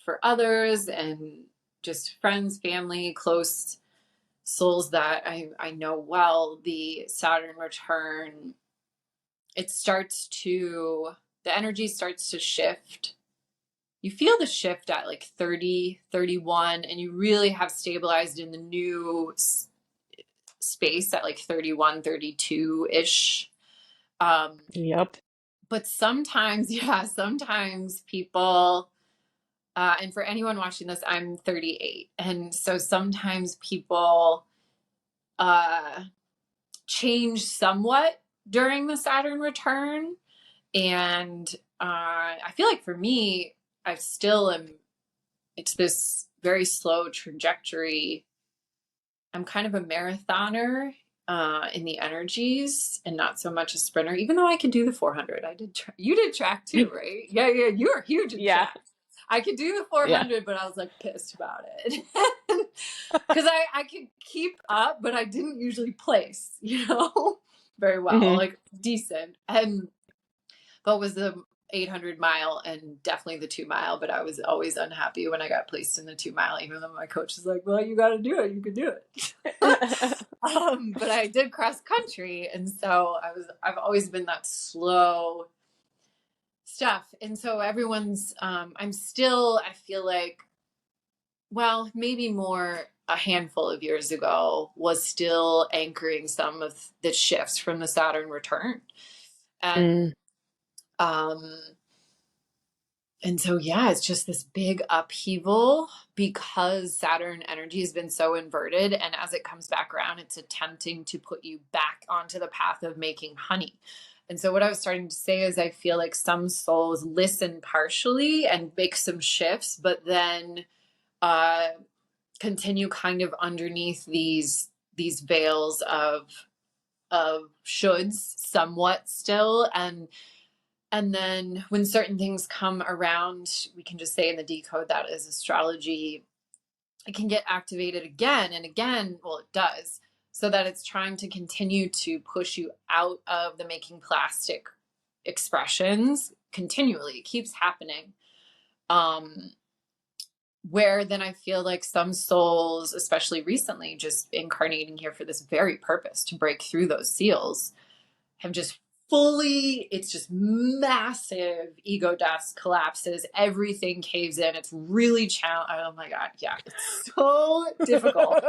for others and just friends, family, close souls that I know well, the Saturn return, the energy starts to shift. You feel the shift at like 30, 31, and you really have stabilized in the new space at like 31, 32-ish. Yep. But sometimes, sometimes people, and for anyone watching this, I'm 38. And so sometimes people change somewhat during the Saturn return. And I feel like for me, I still am, it's this very slow trajectory. I'm kind of a marathoner in the energies and not so much a sprinter, even though I could do the 400. You did track too, right? Yeah. You were huge in Yeah. track. I could do the 400, but I was like pissed about it because I could keep up, but I didn't usually place, very well, like decent. But was the 800-mile and definitely the 2-mile, but I was always unhappy when I got placed in the 2-mile, even though my coach was like, well, you got to do it. You can do it. But I did cross country. And so I've always been that slow stuff. And so everyone's, I feel like, well, maybe more a handful of years ago was still anchoring some of the shifts from the Saturn return. And, and so, it's just this big upheaval because Saturn energy has been so inverted. And as it comes back around, it's attempting to put you back onto the path of making honey. And so what I was starting to say is I feel like some souls listen partially and make some shifts, but then continue kind of underneath these veils of shoulds somewhat still. And then when certain things come around, we can just say in the decode that is astrology, it can get activated again and again. Well, it does, so that it's trying to continue to push you out of the making plastic expressions continually. It keeps happening. Where then I feel like some souls, especially recently, just incarnating here for this very purpose to break through those seals, have just it's just massive ego dust collapses. Everything caves in. It's really challenging. Oh my God. Yeah. It's so difficult.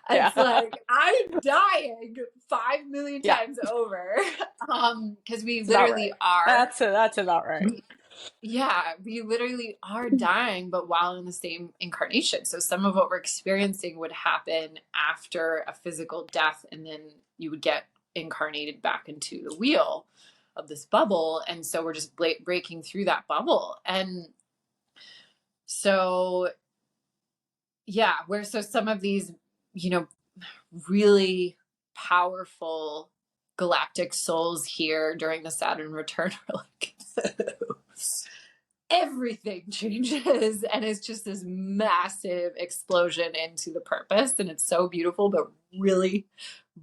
It's like I'm dying 5 million times over. Because we literally are. That's about right. We literally are dying, but while in the same incarnation. So some of what we're experiencing would happen after a physical death, and then you would get incarnated back into the wheel of this bubble. And so we're just breaking through that bubble. And so, so some of these, really powerful galactic souls here during the Saturn return are like, everything changes, and it's just this massive explosion into the purpose. And it's so beautiful, but really,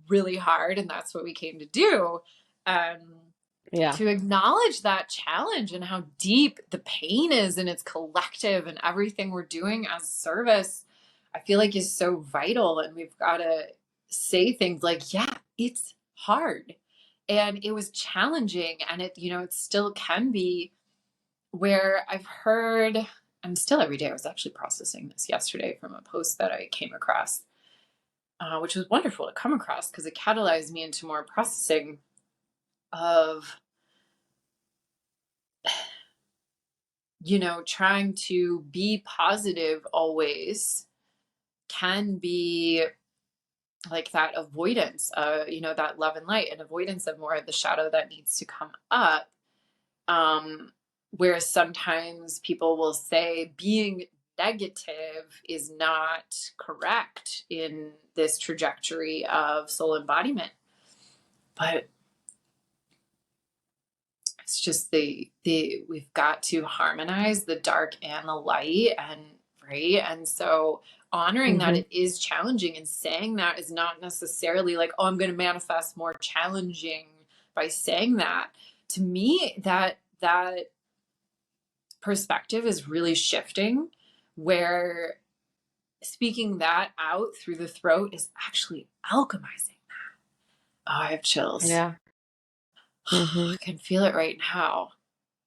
really hard. And that's what we came to do. To acknowledge that challenge and how deep the pain is, and it's collective, and everything we're doing as service, I feel like is so vital. And we've got to say things like, it's hard and it was challenging, and it still can be. Where I've heard, and still every day, I was actually processing this yesterday from a post that I came across, which was wonderful to come across because it catalyzed me into more processing of, trying to be positive always can be like that avoidance, that love and light, and avoidance of more of the shadow that needs to come up. Whereas sometimes people will say being negative is not correct in this trajectory of soul embodiment. But it's just we've got to harmonize the dark and the light, and so honoring that it is challenging, and saying that is not necessarily like, oh, I'm going to manifest more challenging by saying that. To me, that perspective is really shifting, where speaking that out through the throat is actually alchemizing that. Oh, I have chills. Yeah. I can feel it right now.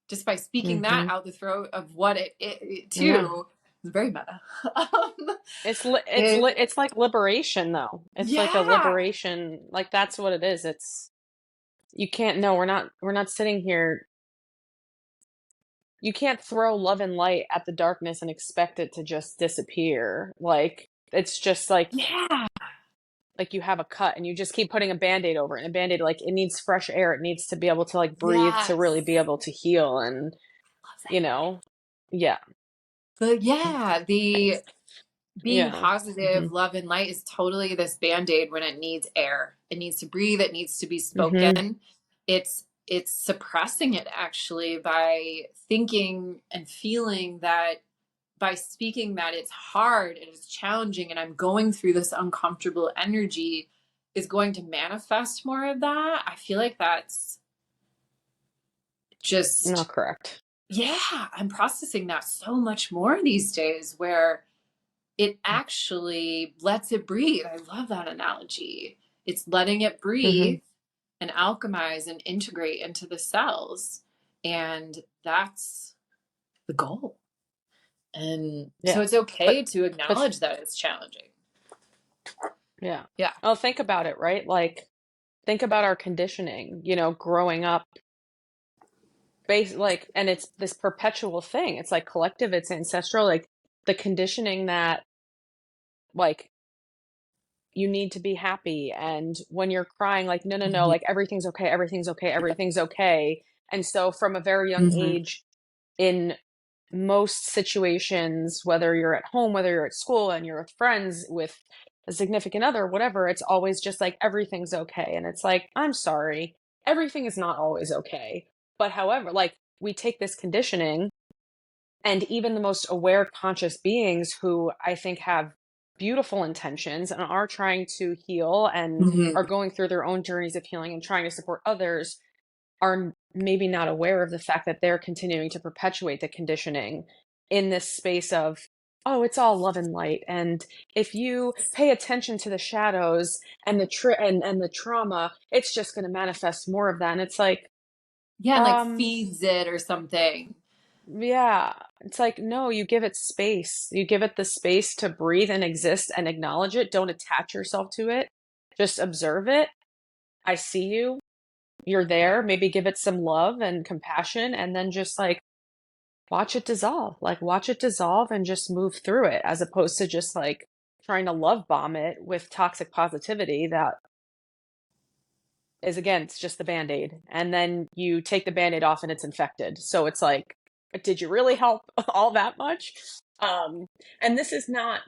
Just by speaking that out the throat of what it too. It's very meta. It's like liberation, though. It's like a liberation. Like that's what it is. It's you can't, no, we're not sitting here. You can't throw love and light at the darkness and expect it to just disappear. Like, it's just Yeah. like you have a cut and you just keep putting a band-aid over it, and a band-aid, like, it needs fresh air. It needs to be able to like breathe to really be Yes. able to heal. And, Love you that. know, yeah. The being Yeah. positive, Mhm. love and light is totally this band-aid when it needs air. It needs to breathe, it needs to be Mhm. spoken. It's suppressing it actually by thinking and feeling that by speaking that it's hard and it's challenging and I'm going through this uncomfortable energy is going to manifest more of that. I feel like that's Not just, correct. yeah, I'm processing that so much more these days where it actually lets it breathe. I love that analogy. It's letting it Mhm. breathe and alchemize and integrate into the cells. And that's the goal. And so Yeah. it's okay to But acknowledge that it's challenging. yeah. Yeah. Oh, think about it, right? Like, think about our conditioning, growing up, and it's this perpetual thing. It's like collective, it's ancestral, like the conditioning that, like, you need to be happy, and when you're crying, like, no, no, no, Mhm. like, everything's okay, everything's okay, everything's okay. And so from a very young Mhm. age, in most situations, whether you're at home, whether you're at school and you're with friends, with a significant other, whatever, it's always just like everything's okay. And it's like, I'm sorry, everything is not always okay. But however, like, we take this conditioning, and even the most aware, conscious beings who I think have beautiful intentions and are trying to heal and Mhm. are going through their own journeys of healing and trying to support others, are maybe not aware of the fact that they're continuing to perpetuate the conditioning in this space of, oh, it's all love and light, and if you pay attention to the shadows and and the trauma, it's just going to manifest more of that. And it's like, Yeah, and like um feeds it or something. yeah, it's like, no, you give it space, you give it the space to breathe and exist and acknowledge it. Don't attach yourself to it, just observe it. I see you, you're there. Maybe give it some love and compassion, and then just like watch it dissolve. Like, watch it dissolve and just move through it, as opposed to just like trying to love bomb it with toxic positivity that is, again, it's just the band-aid. And then you take the band-aid off and it's infected. So it's like, did you really help all that much? Um, and this is not,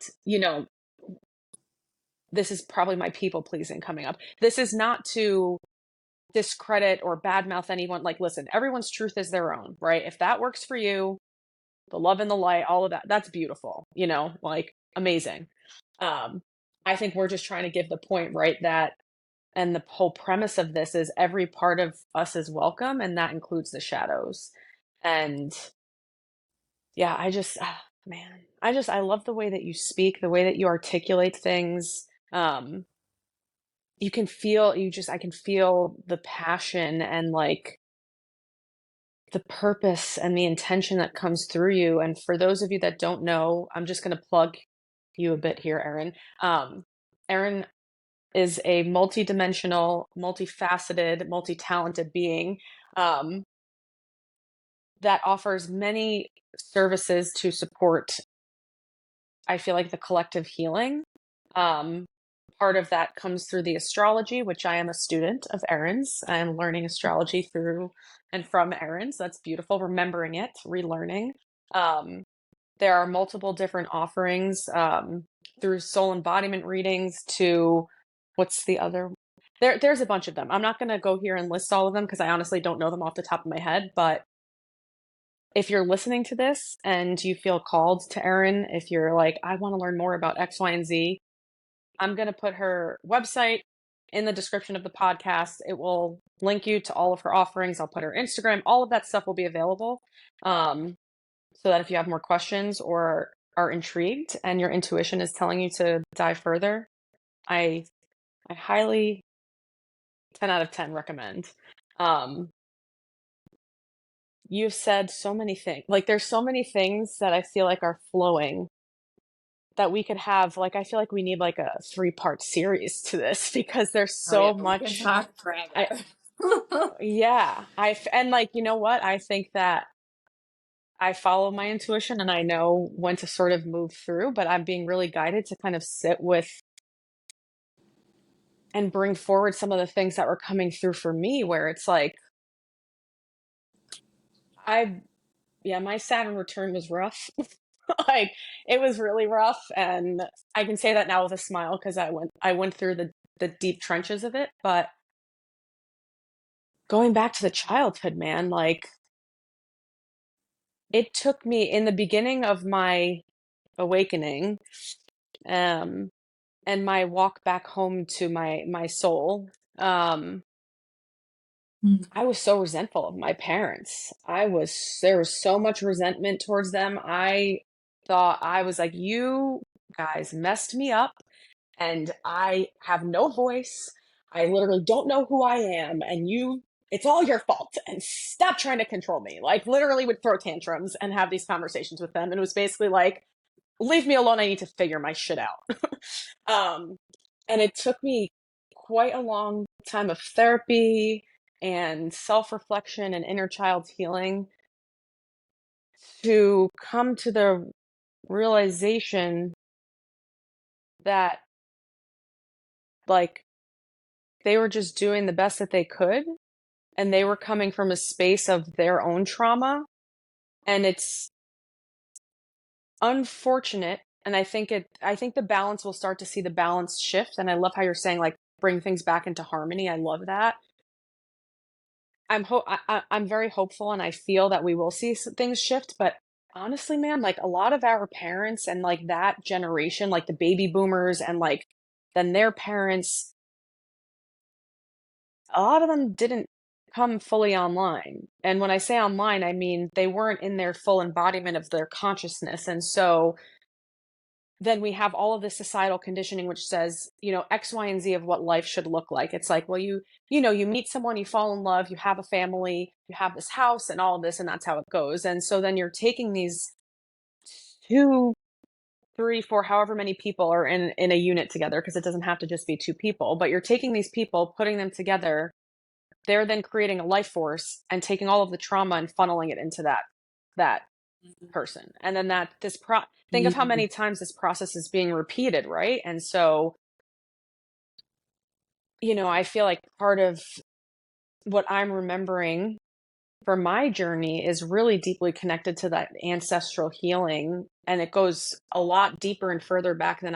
this is probably my people pleasing coming up. This is not to discredit or badmouth anyone. Like, listen, everyone's truth is their own, right? If that works for you, the love and the light, all of that, that's beautiful, like, amazing. Um, I think we're just trying to give the point, right, that, and the whole premise of this is every part of us is welcome, and that includes the shadows. And yeah, man, I love the way that you speak, the way that you articulate things. I can feel the passion and like the purpose and the intention that comes through you. And for those of you that don't know, I'm just going to plug you a bit here, Erin. Erin is a multidimensional, multifaceted, multi-talented being, um, that offers many services to support, I feel like, the collective healing. Um, Part of that comes through the astrology, which I am a student of Erin's. I am learning astrology through and from Erin's. That's beautiful. Remembering it, relearning. Um, there are multiple different offerings, through soul embodiment readings to, what's the other? There's a bunch of them. I'm not going to go here and list all of them because I honestly don't know them off the top of my head. But if you're listening to this and you feel called to Erin, if you're like, I want to learn more about X, Y, and Z, I'm going to put her website in the description of the podcast. It will link you to all of her offerings. I'll put her Instagram. All of that stuff will be available. Um, so that if you have more questions or are intrigued and your intuition is telling you to dive further, I I highly, 10 out of 10 recommend. Um, you've said so many things. Like, there's so many things that I feel like are flowing that we could have. Like, I feel like we need like a 3-part series to this because there's Oh yeah, so we can much. talk I forever. Yeah. And like, you know what? I think that I follow my intuition and I know when to sort of move through, but I'm being really guided to kind of sit with and bring forward some of the things that were coming through for me, where it's like, I, yeah, my Saturn return was rough. Like, it was really rough. And I can say that now with a smile because I went through the deep trenches of it. But going back to the childhood, man, like, it took me in the beginning of my awakening, um, and my walk back home to my soul. Um, I was so resentful of my parents. There was so much resentment towards them. I thought I was like, you guys messed me up and I have no voice. I literally don't know who I am, and it's all your fault, and stop trying to control me. Like, literally would throw tantrums and have these conversations with them. And it was basically like, leave me alone. I need to figure my shit out. um, and it took me quite a long time of therapy and self reflection and inner child healing to come to the realization that, like, they were just doing the best that they could, and they were coming from a space of their own trauma. And it's unfortunate. And I think the balance, will start to see the balance shift. And I love how you're saying, like, bring things back into harmony. I love that. I'm very hopeful, and I feel that we will see things shift. But honestly, man, like, a lot of our parents and like that generation, like the baby boomers and like then their parents, a lot of them didn't come fully online. And when I say online, I mean they weren't in their full embodiment of their consciousness. And so then we have all of this societal conditioning which says, X, Y, and Z of what life should look like. It's like, well, you meet someone, you fall in love, you have a family, you have this house and all of this, and that's how it goes. And so then you're taking these two, three, four, however many people are in a unit together, because it doesn't have to just be two people, but you're taking these people, putting them together. They're then creating a life force and taking all of the trauma and funneling it into that person. And then think of how many times this process is being repeated, right? And so, I feel like part of what I'm remembering for my journey is really deeply connected to that ancestral healing. And it goes a lot deeper and further back than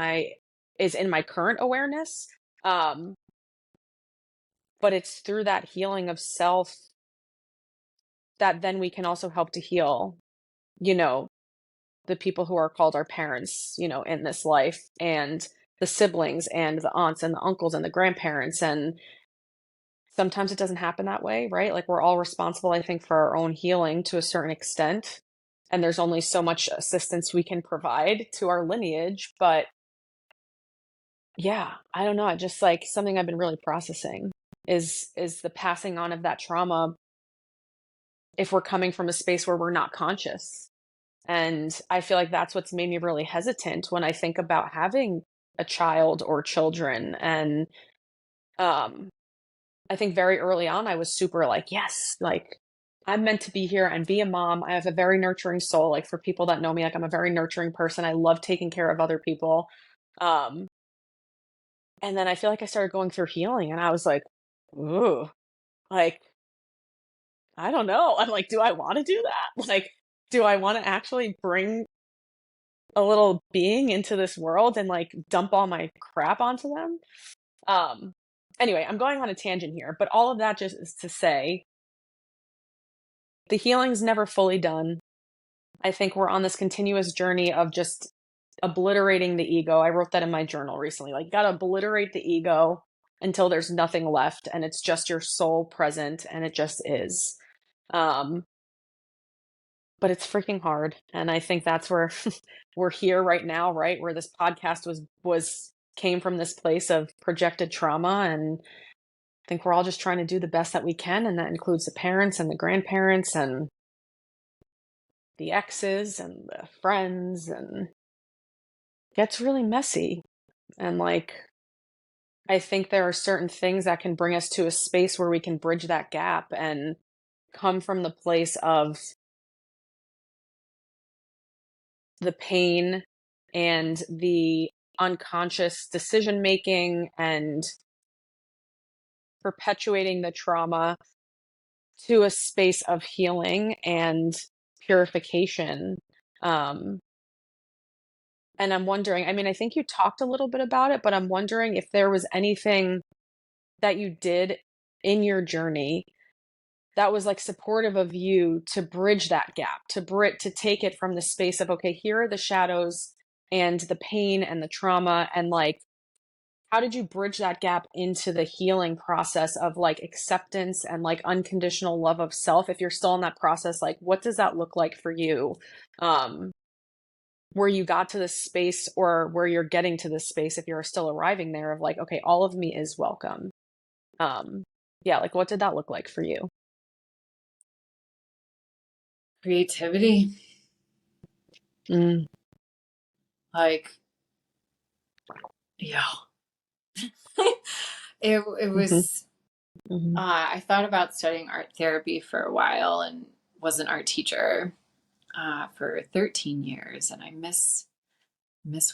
is in my current awareness. But it's through that healing of self that then we can also help to heal, you know, the people who are called our parents, in this life, and the siblings and the aunts and the uncles and the grandparents. And sometimes it doesn't happen that way, right? Like, we're all responsible, I think, for our own healing to a certain extent. And there's only so much assistance we can provide to our lineage. But yeah, I don't know. I just, like, something I've been really processing is the passing on of that trauma if we're coming from a space where we're not conscious. And I feel like that's what's made me really hesitant when I think about having a child or children. And um, I think very early on, I was super like, yes, like, I'm meant to be here and be a mom. I have a very nurturing soul. Like, for people that know me, like, I'm a very nurturing person. I love taking care of other people. Um, and then I feel like I started going through healing, and I was like, ooh, like, I don't know. I'm like, do I want to do that? Like, do I want to actually bring a little being into this world and like dump all my crap onto them? Um, anyway, I'm going on a tangent here, but all of that just is to say the healing's never fully done. I think we're on this continuous journey of just obliterating the ego. I wrote that in my journal recently. Like, you gotta obliterate the ego until there's nothing left and it's just your soul present, and it just is. Um, but it's freaking hard. And I think that's where we're here right now, right? Where this podcast came from this place of projected trauma. And I think we're all just trying to do the best that we can. And that includes the parents and the grandparents and the exes and the friends, and it gets really messy. And like, I think there are certain things that can bring us to a space where we can bridge that gap and come from the place of the pain and the unconscious decision making and perpetuating the trauma to a space of healing and purification. Um, and I'm wondering, I mean, I think you talked a little bit about it, but I'm wondering if there was anything that you did in your journey that was like supportive of you to bridge that gap, to take it from the space of, okay, here are the shadows and the pain and the trauma, and like, how did you bridge that gap into the healing process of like acceptance and like unconditional love of self? If you're still in that process, like, what does that look like for you? Where you got to this space, or where you're getting to this space, if you're still arriving there, of like, okay, all of me is welcome. Yeah, like, what did that look like for you? Creativity. Mm. Like, yeah. It was, Mm-hmm. I thought about studying art therapy for a while and was an art teacher for 13 years. And I miss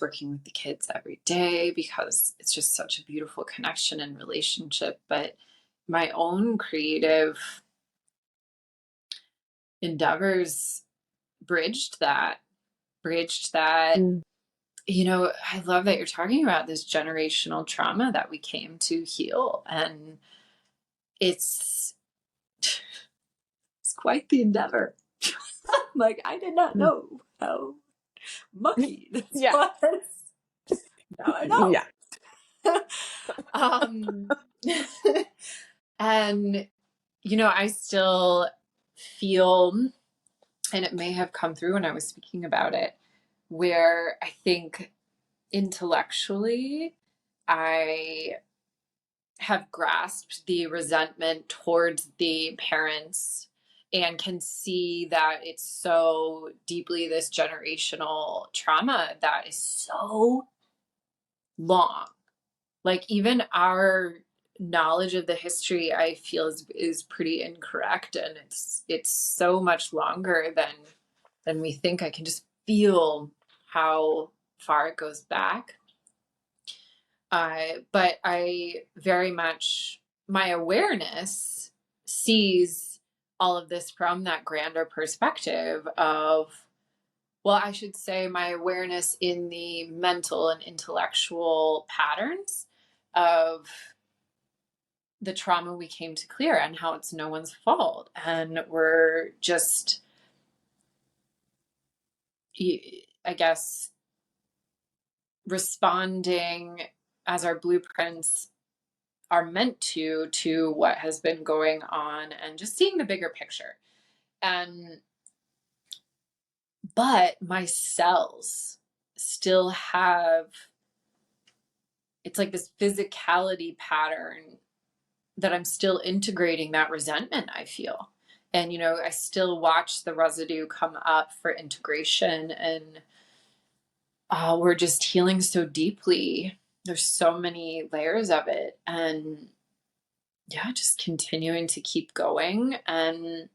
working with the kids every day because it's just such a beautiful connection and relationship. But my own creative endeavors bridged that. Mm. You know, I love that you're talking about this generational trauma that we came to heal. And it's quite the endeavor. Like, I did not Mm. know how mucky this Yeah. was. Now I know. Yeah. um, and, you know, I still feel, and it may have come through when I was speaking about it, where I think intellectually I have grasped the resentment towards the parents and can see that it's so deeply this generational trauma that is so long. Like, even our knowledge of the history, I feel, is pretty incorrect, and it's so much longer than we think. I can just feel how far it goes back. But I very much, my awareness sees all of this from that grander perspective of, well, I should say my awareness in the mental and intellectual patterns of the trauma we came to clear and how it's no one's fault. And we're just, I guess, responding as our blueprints are meant to what has been going on, and just seeing the bigger picture. And but my cells still have, it's like this physicality pattern that I'm still integrating that resentment I feel. And, you know, I still watch the residue come up for integration, and we're just healing so deeply. There's so many layers of it. And yeah, just continuing to keep going. And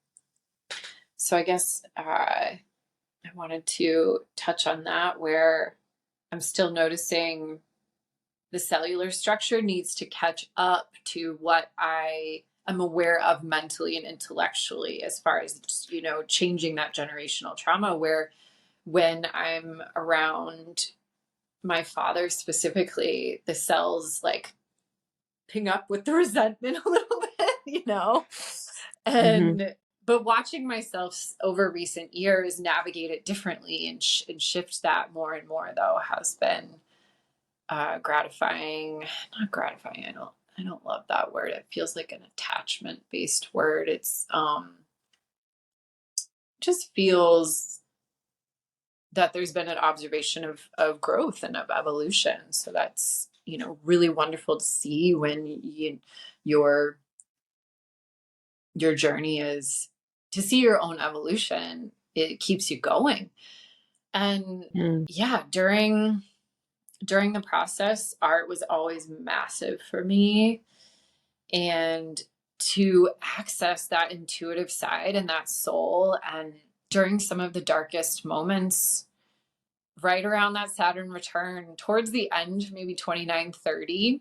so I guess I wanted to touch on that, where I'm still noticing the cellular structure needs to catch up to what I am aware of mentally and intellectually, as far as, you know, changing that generational trauma, where when I'm around my father specifically, the cells like ping up with the resentment a little bit, you know? And but watching myself over recent years navigate it differently and shift that more and more, though, has been gratifying. Not gratifying. I don't love that word. It feels like an attachment based word. It's just feels that there's been an observation of growth and of evolution. So that's, you know, really wonderful to see when your journey is to see your own evolution. It keeps you going. And yeah, during during the process, art was always massive for me. And to access that intuitive side and that soul, and during some of the darkest moments, right around that Saturn return, towards the end, maybe 29-30,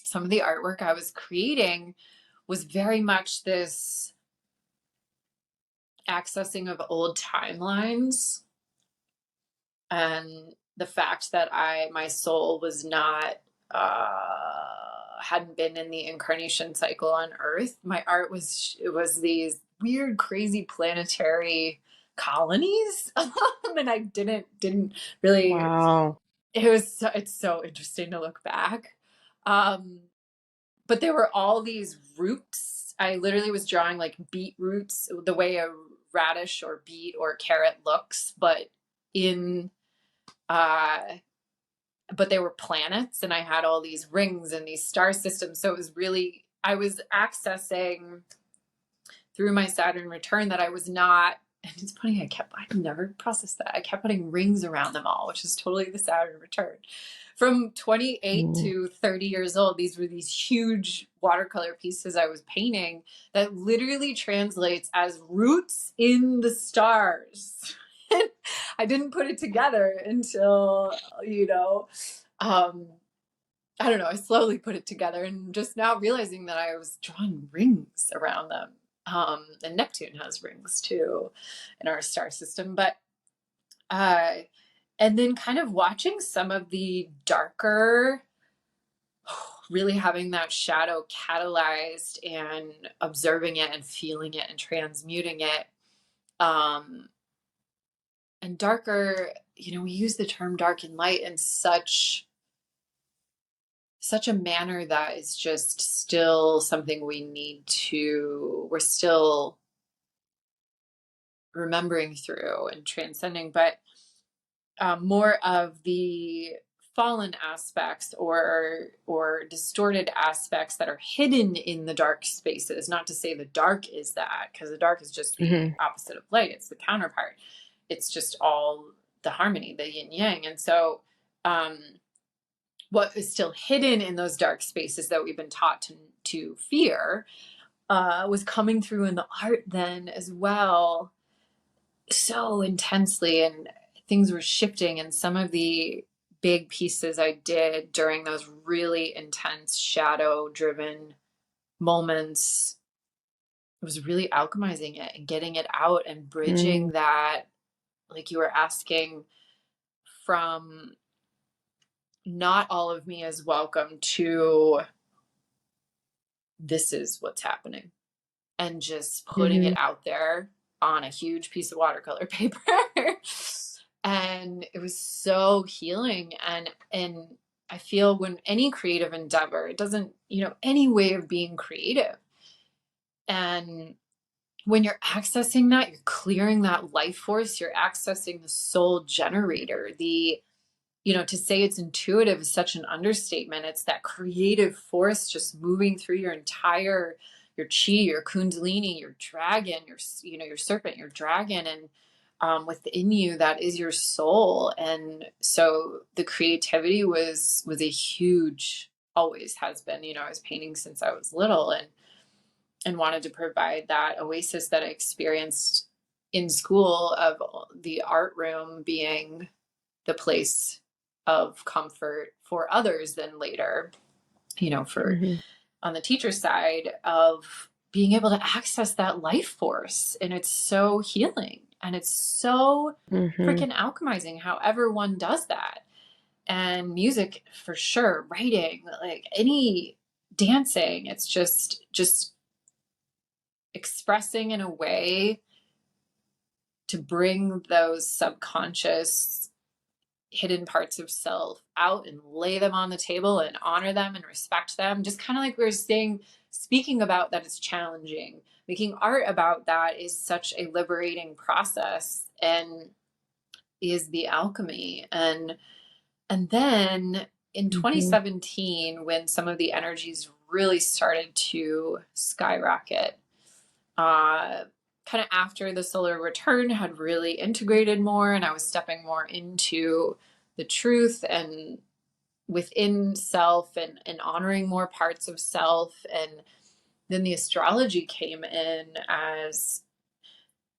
some of the artwork I was creating was very much this accessing of old timelines, and the fact that my soul was not, hadn't been in the incarnation cycle on Earth. My art was, it was these weird, crazy planetary colonies. And I didn't really, Wow. it's so interesting to look back. But there were all these roots. I literally was drawing like beet roots, the way a radish or beet or carrot looks, but in, but they were planets, and I had all these rings and these star systems. So it was really, I was accessing through my Saturn return that I was not, and it's funny, I never processed that. I kept putting rings around them all, which is totally the Saturn return. From 28 to 30 years old, these were these huge watercolor pieces I was painting that literally translates as roots in the stars. I didn't put it together until, I don't know, I slowly put it together, and just now realizing that I was drawing rings around them. And Neptune has rings too in our star system. But, and then kind of watching some of the darker, really having that shadow catalyzed and observing it and feeling it and transmuting it. And darker, we use the term dark and light in such a manner that is just still something we're still remembering through and transcending, but more of the fallen aspects or distorted aspects that are hidden in the dark spaces. Not to say the dark is that, because the dark is just the opposite of light. It's the counterpart. It's just all the harmony, the yin yang. And so what is still hidden in those dark spaces that we've been taught to fear was coming through in the art then as well, so intensely, and things were shifting. And some of the big pieces I did during those really intense shadow driven moments was really alchemizing it and getting it out and bridging that, like you were asking, from not all of me is welcome to this is what's happening, and just putting it out there on a huge piece of watercolor paper. And it was so healing. And I feel when any creative endeavor, it doesn't, any way of being creative, and when you're accessing that, you're clearing that life force, you're accessing the soul generator. To say it's intuitive is such an understatement. It's that creative force just moving through your entire, your chi, your kundalini, your dragon, your serpent, your dragon, and within you, that is your soul. And so the creativity was a huge, always has been, I was painting since I was little, and wanted to provide that oasis that I experienced in school, of the art room being the place of comfort for others then later, for on the teacher side, of being able to access that life force. And it's so healing, and it's so freaking alchemizing, however one does that. And music for sure, writing, like any dancing, it's just expressing in a way to bring those subconscious hidden parts of self out and lay them on the table and honor them and respect them. Just kind of like we were speaking about that is challenging. Making art about that is such a liberating process, and is the alchemy. And then in 2017, when some of the energies really started to skyrocket, kind of after the solar return had really integrated more, and I was stepping more into the truth and within self and honoring more parts of self. And then the astrology came in as,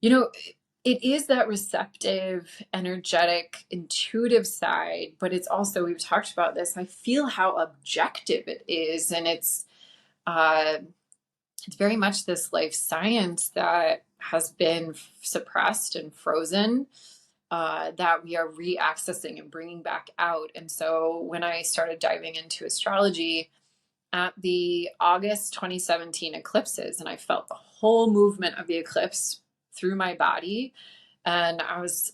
it is that receptive, energetic, intuitive side, but it's also, we've talked about this, I feel how objective it is. And it's very much this life science that has been suppressed and frozen, that we are re-accessing and bringing back out. And so when I started diving into astrology at the August 2017 eclipses, and I felt the whole movement of the eclipse through my body, and I was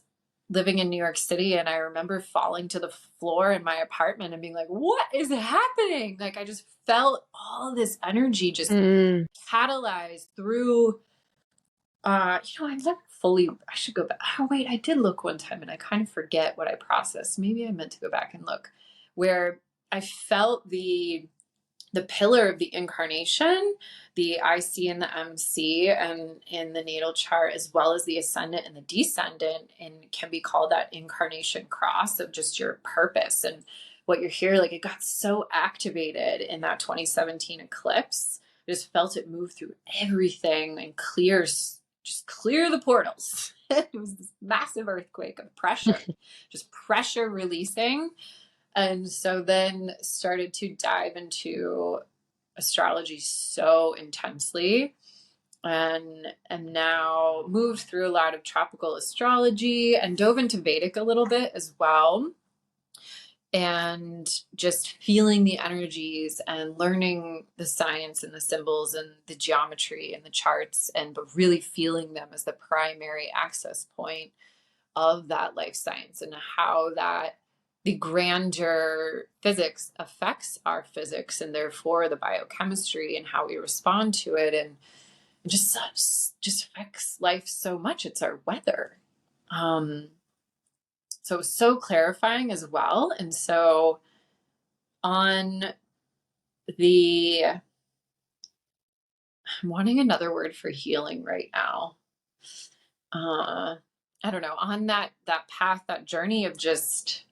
living in New York City, and I remember falling to the floor in my apartment and being like, what is happening? Like, I just felt all this energy just catalyzed through, I never fully, I should go back. Oh, wait, I did look one time and I kind of forget what I processed. Maybe I meant to go back and look, where I felt the pillar of the incarnation, the IC and the MC, and in the natal chart, as well as the ascendant and the descendant, and can be called that incarnation cross of just your purpose and what you're here. Like, it got so activated in that 2017 eclipse. I just felt it move through everything and just clear the portals. It was this massive earthquake of pressure, just pressure releasing. And so then started to dive into astrology so intensely, and am now moved through a lot of tropical astrology and dove into Vedic a little bit as well. And just feeling the energies and learning the science and the symbols and the geometry and the charts, but really feeling them as the primary access point of that life science, and how that the grander physics affects our physics, and therefore the biochemistry and how we respond to it, and just affects life so much. It's our weather. So clarifying as well. And so on I'm wanting another word for healing right now. I don't know, on that path, that journey of just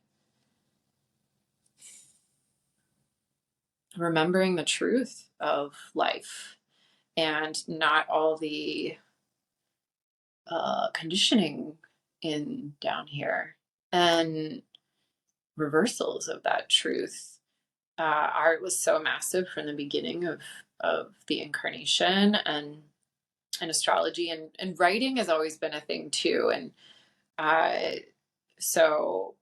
remembering the truth of life and not all the conditioning in down here, and reversals of that truth. Art was so massive from the beginning of the incarnation, and astrology, and writing has always been a thing too. And so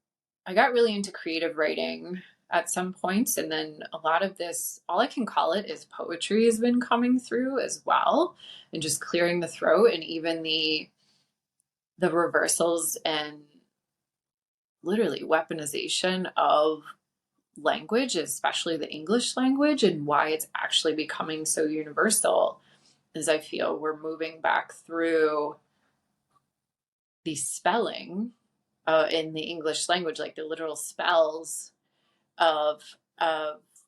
I got really into creative writing at some points, and then a lot of this, all I can call it, is poetry has been coming through as well, and just clearing the throat, and even the reversals and literally weaponization of language, especially the English language, and why it's actually becoming so universal, is I feel we're moving back through the spelling in the English language, like the literal spells of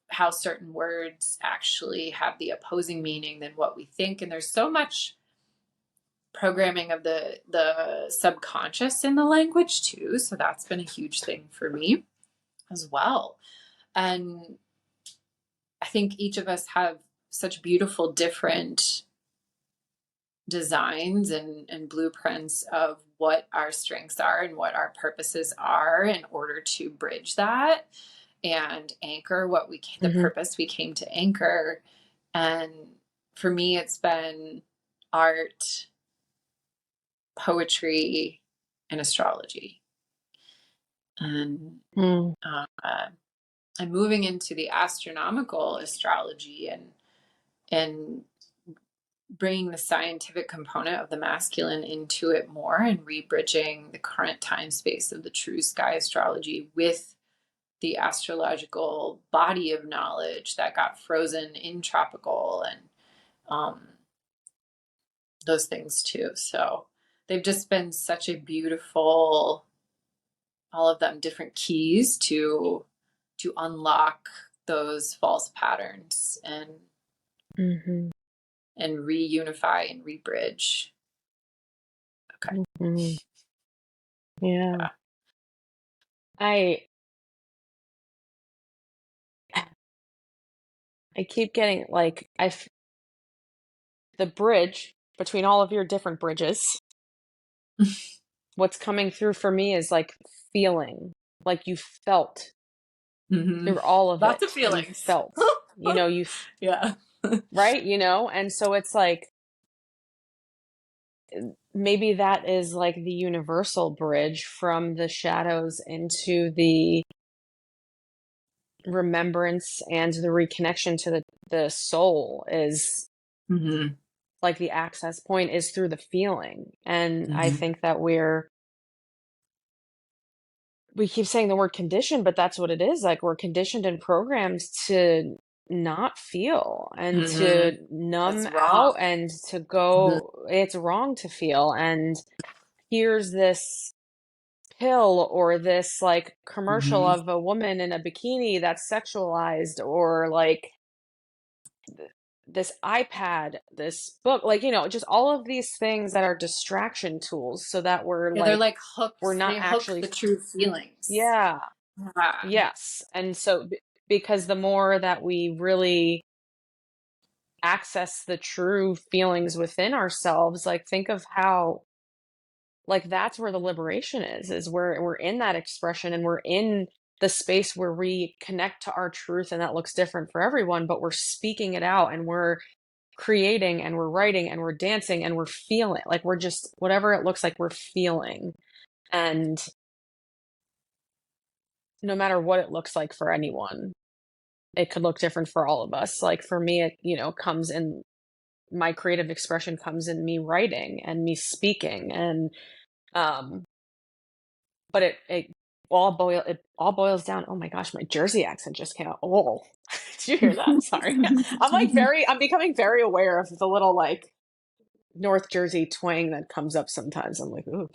how certain words actually have the opposing meaning than what we think. And there's so much programming of the subconscious in the language too. So that's been a huge thing for me as well. And I think each of us have such beautiful different designs and blueprints of what our strengths are and what our purposes are, in order to bridge that and anchor what the purpose we came to anchor. And for me, it's been art, poetry, and astrology. And I'm moving into the astronomical astrology, and bringing the scientific component of the masculine into it more, and rebridging the current time space of the true sky astrology with the astrological body of knowledge that got frozen in tropical, and those things too. So they've just been such a beautiful, all of them different keys to unlock those false patterns, and reunify and rebridge. Okay. Yeah. I I keep getting like the bridge between all of your different bridges. What's coming through for me is like feeling, like you felt through all of Lots it. of feelings. You felt, you Yeah. right, and so it's like maybe that is like the universal bridge from the shadows into the remembrance and the reconnection to the soul is like the access point is through the feeling. And I think that we keep saying the word conditioned, but that's what it is. Like we're conditioned and programmed to not feel and to numb out and to go, it's wrong to feel. And here's this pill or this like commercial of a woman in a bikini that's sexualized, or like this iPad, this book, like, just all of these things that are distraction tools so that they're like hooks. we're not they hook actually the true feelings. Yeah. Yes. And so because the more that we really access the true feelings within ourselves, like think of how like that's where the liberation is where we're in that expression and we're in the space where we connect to our truth, and that looks different for everyone, but we're speaking it out and we're creating and we're writing and we're dancing and we're feeling like we're just whatever it looks like we're feeling. And no matter what it looks like for anyone, it could look different for all of us. Like for me, it comes in my creative expression comes in me writing and me speaking, and but it all boils down. Oh my gosh, my Jersey accent just came out. Oh, did you hear that? Sorry. I'm becoming very aware of the little like North Jersey twang that comes up sometimes. I'm like, ooh.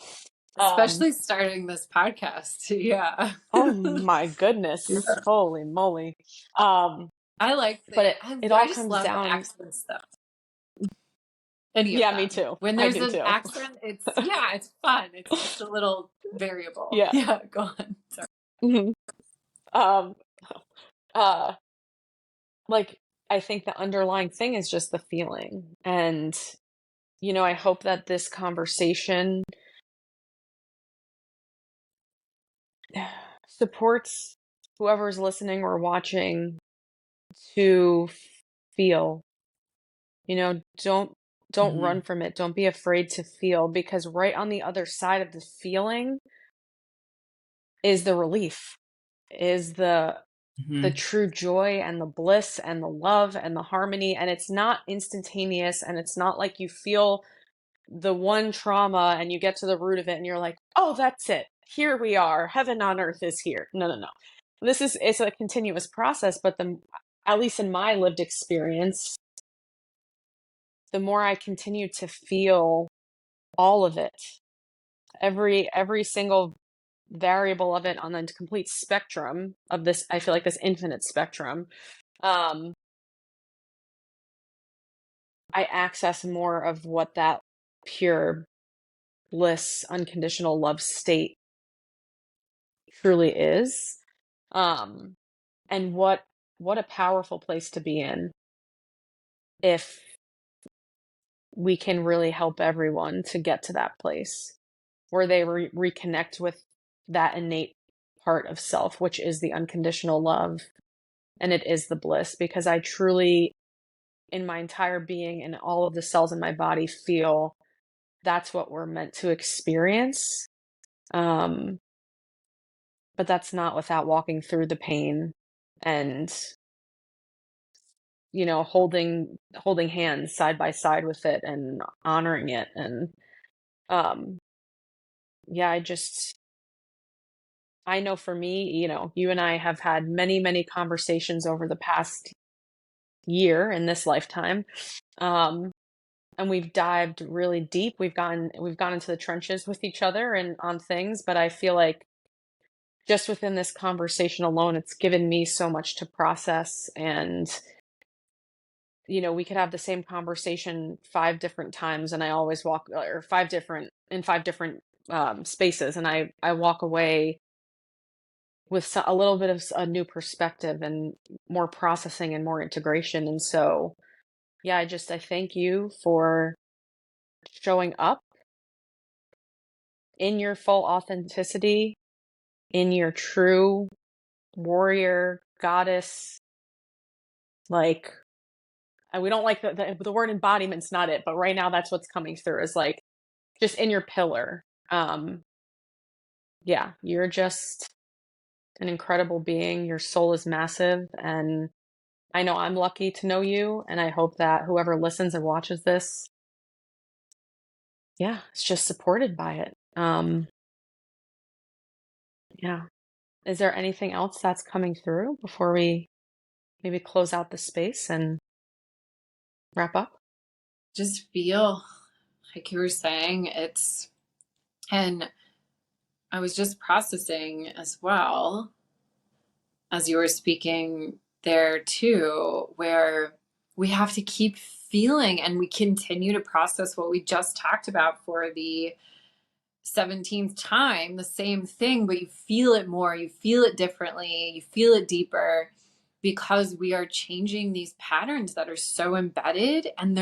Especially starting this podcast. Yeah. Oh my goodness. Yeah. Holy moly. I like but it all I just comes love down. the accent stuff. Any of Yeah, them. me too. When I there's do an too. accent, it's fun. It's just a little variable. Yeah. Yeah, go on. Sorry. Mhm. Um, uh, like I think the underlying thing is just the feeling. And, I hope that this conversation supports whoever's listening or watching to feel. Don't run from it. Don't be afraid to feel, because right on the other side of the feeling is the relief, is the true joy and the bliss and the love and the harmony. And it's not instantaneous, and it's not like you feel the one trauma and you get to the root of it and you're like, oh, that's it. Here we are. Heaven on earth is here. No, no, no. It's a continuous process, but at least in my lived experience, the more I continue to feel all of it, every single variable of it on the complete spectrum of this, I feel like this infinite spectrum, I access more of what that pure bliss, unconditional love state truly is. And what a powerful place to be in if we can really help everyone to get to that place where they reconnect with that innate part of self, which is the unconditional love, and it is the bliss. Because I truly, in my entire being and all of the cells in my body, feel that's what we're meant to experience. But that's not without walking through the pain and holding hands side by side with it and honoring it. And um yeah, I know for me, you and I have had many, many conversations over the past year in this lifetime. And we've dived really deep. We've gone into the trenches with each other and on things, but I feel like just within this conversation alone, it's given me so much to process. And we could have the same conversation 5 different times, and I always walk, or 5 different spaces, and I walk away with a little bit of a new perspective and more processing and more integration. And so, yeah, I thank you for showing up in your full authenticity, in your true warrior, goddess, like, and we don't like the word embodiment's not it, but right now that's what's coming through is like just in your pillar. Yeah, you're just an incredible being. Your soul is massive, and I know I'm lucky to know you, and I hope that whoever listens and watches this, yeah, it's just supported by it. Yeah. Is there anything else that's coming through before we maybe close out the space and wrap up? Just feel like you were saying and I was just processing as well as you were speaking there too, where we have to keep feeling and we continue to process what we just talked about for the 17th time, the same thing, but you feel it more, you feel it differently, you feel it deeper because we are changing these patterns that are so embedded and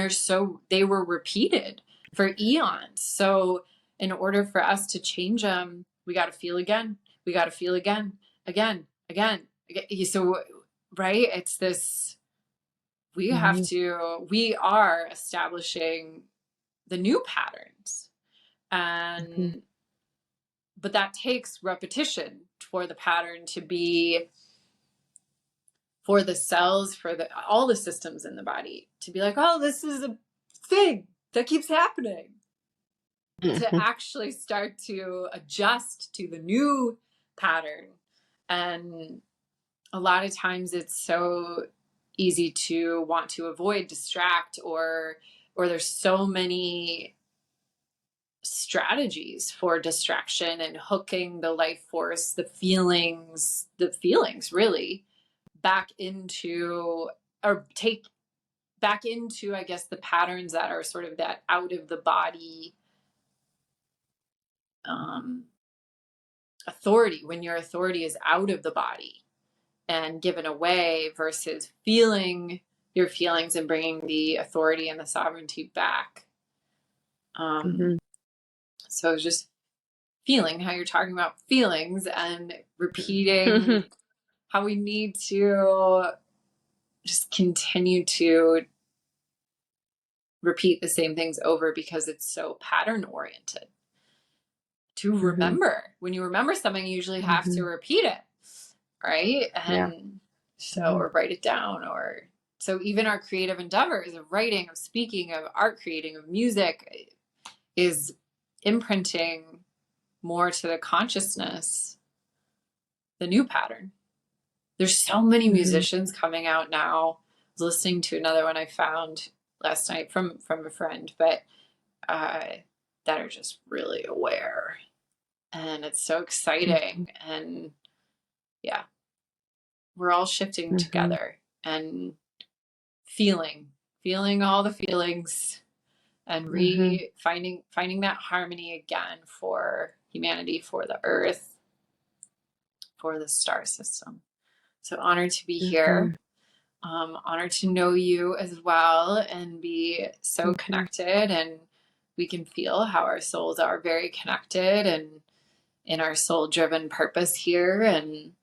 they were repeated for eons. So in order for us to change them, we got to feel again. We got to feel again, again, again. So, right? It's this, we are establishing the new patterns. And but that takes repetition for the pattern to be, for the cells, for all the systems in the body to be like, oh, this is a thing that keeps happening, to actually start to adjust to the new pattern. And a lot of times it's so easy to want to avoid, distract, or there's so many strategies for distraction and hooking the life force, the feelings really back into, or take back into, I guess, the patterns that are sort of that out of the body authority, when your authority is out of the body and given away, versus feeling your feelings and bringing the authority and the sovereignty back. So it's just feeling how you're talking about feelings and repeating how we need to just continue to repeat the same things over because it's so pattern oriented. To remember, when you remember something, you usually have to repeat it, right? And or write it down, or so even our creative endeavors of writing, of speaking, of art creating, of music is imprinting more to the consciousness, the new pattern. There's so many musicians coming out now. I was listening to another one I found last night from a friend, but that are just really aware, and it's so exciting. And yeah, we're all shifting together and feeling all the feelings and finding that harmony again for humanity, for the earth, for the star system. So honored to be here. Honored to know you as well and be so connected, and we can feel how our souls are very connected and in our soul driven purpose here. And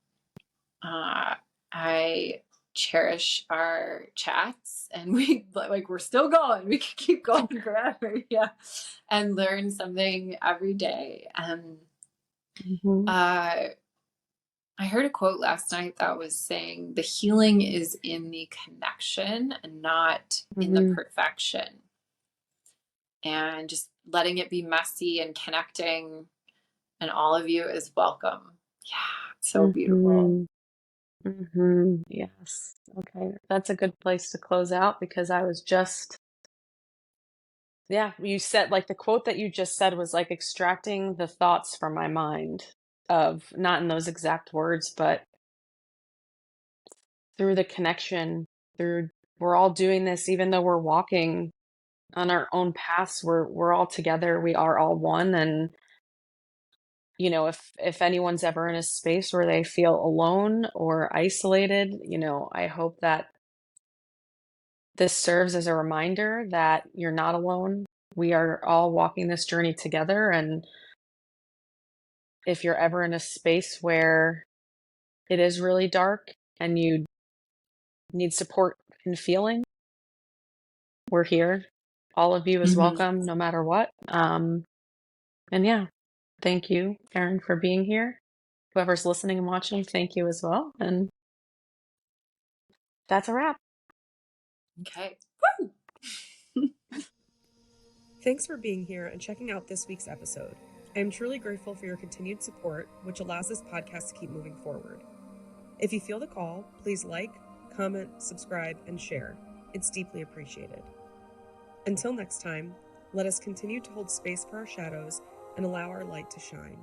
I cherish our chats, and we're still going. We can keep going forever. Yeah. And learn something every day. And I heard a quote last night that was saying the healing is in the connection and not in the perfection. And just letting it be messy and connecting, and all of you is welcome. Yeah, it's so beautiful. Yes. Okay. That's a good place to close out, because I was just, you said, like, the quote that you just said was like extracting the thoughts from my mind, of not in those exact words, but through the connection, we're all doing this, even though we're walking on our own paths, we're all together, we are all one. And you know, if anyone's ever in a space where they feel alone or isolated, you know, I hope that this serves as a reminder that you're not alone. We are all walking this journey together. And if you're ever in a space where it is really dark and you need support in feeling, we're here. All of you is welcome, no matter what. And yeah, thank you, Erin, for being here. Whoever's listening and watching, thank you as well. And that's a wrap. Okay. Thanks for being here and checking out this week's episode. I am truly grateful for your continued support, which allows this podcast to keep moving forward. If you feel the call, please like, comment, subscribe, and share. It's deeply appreciated. Until next time, let us continue to hold space for our shadows and allow our light to shine.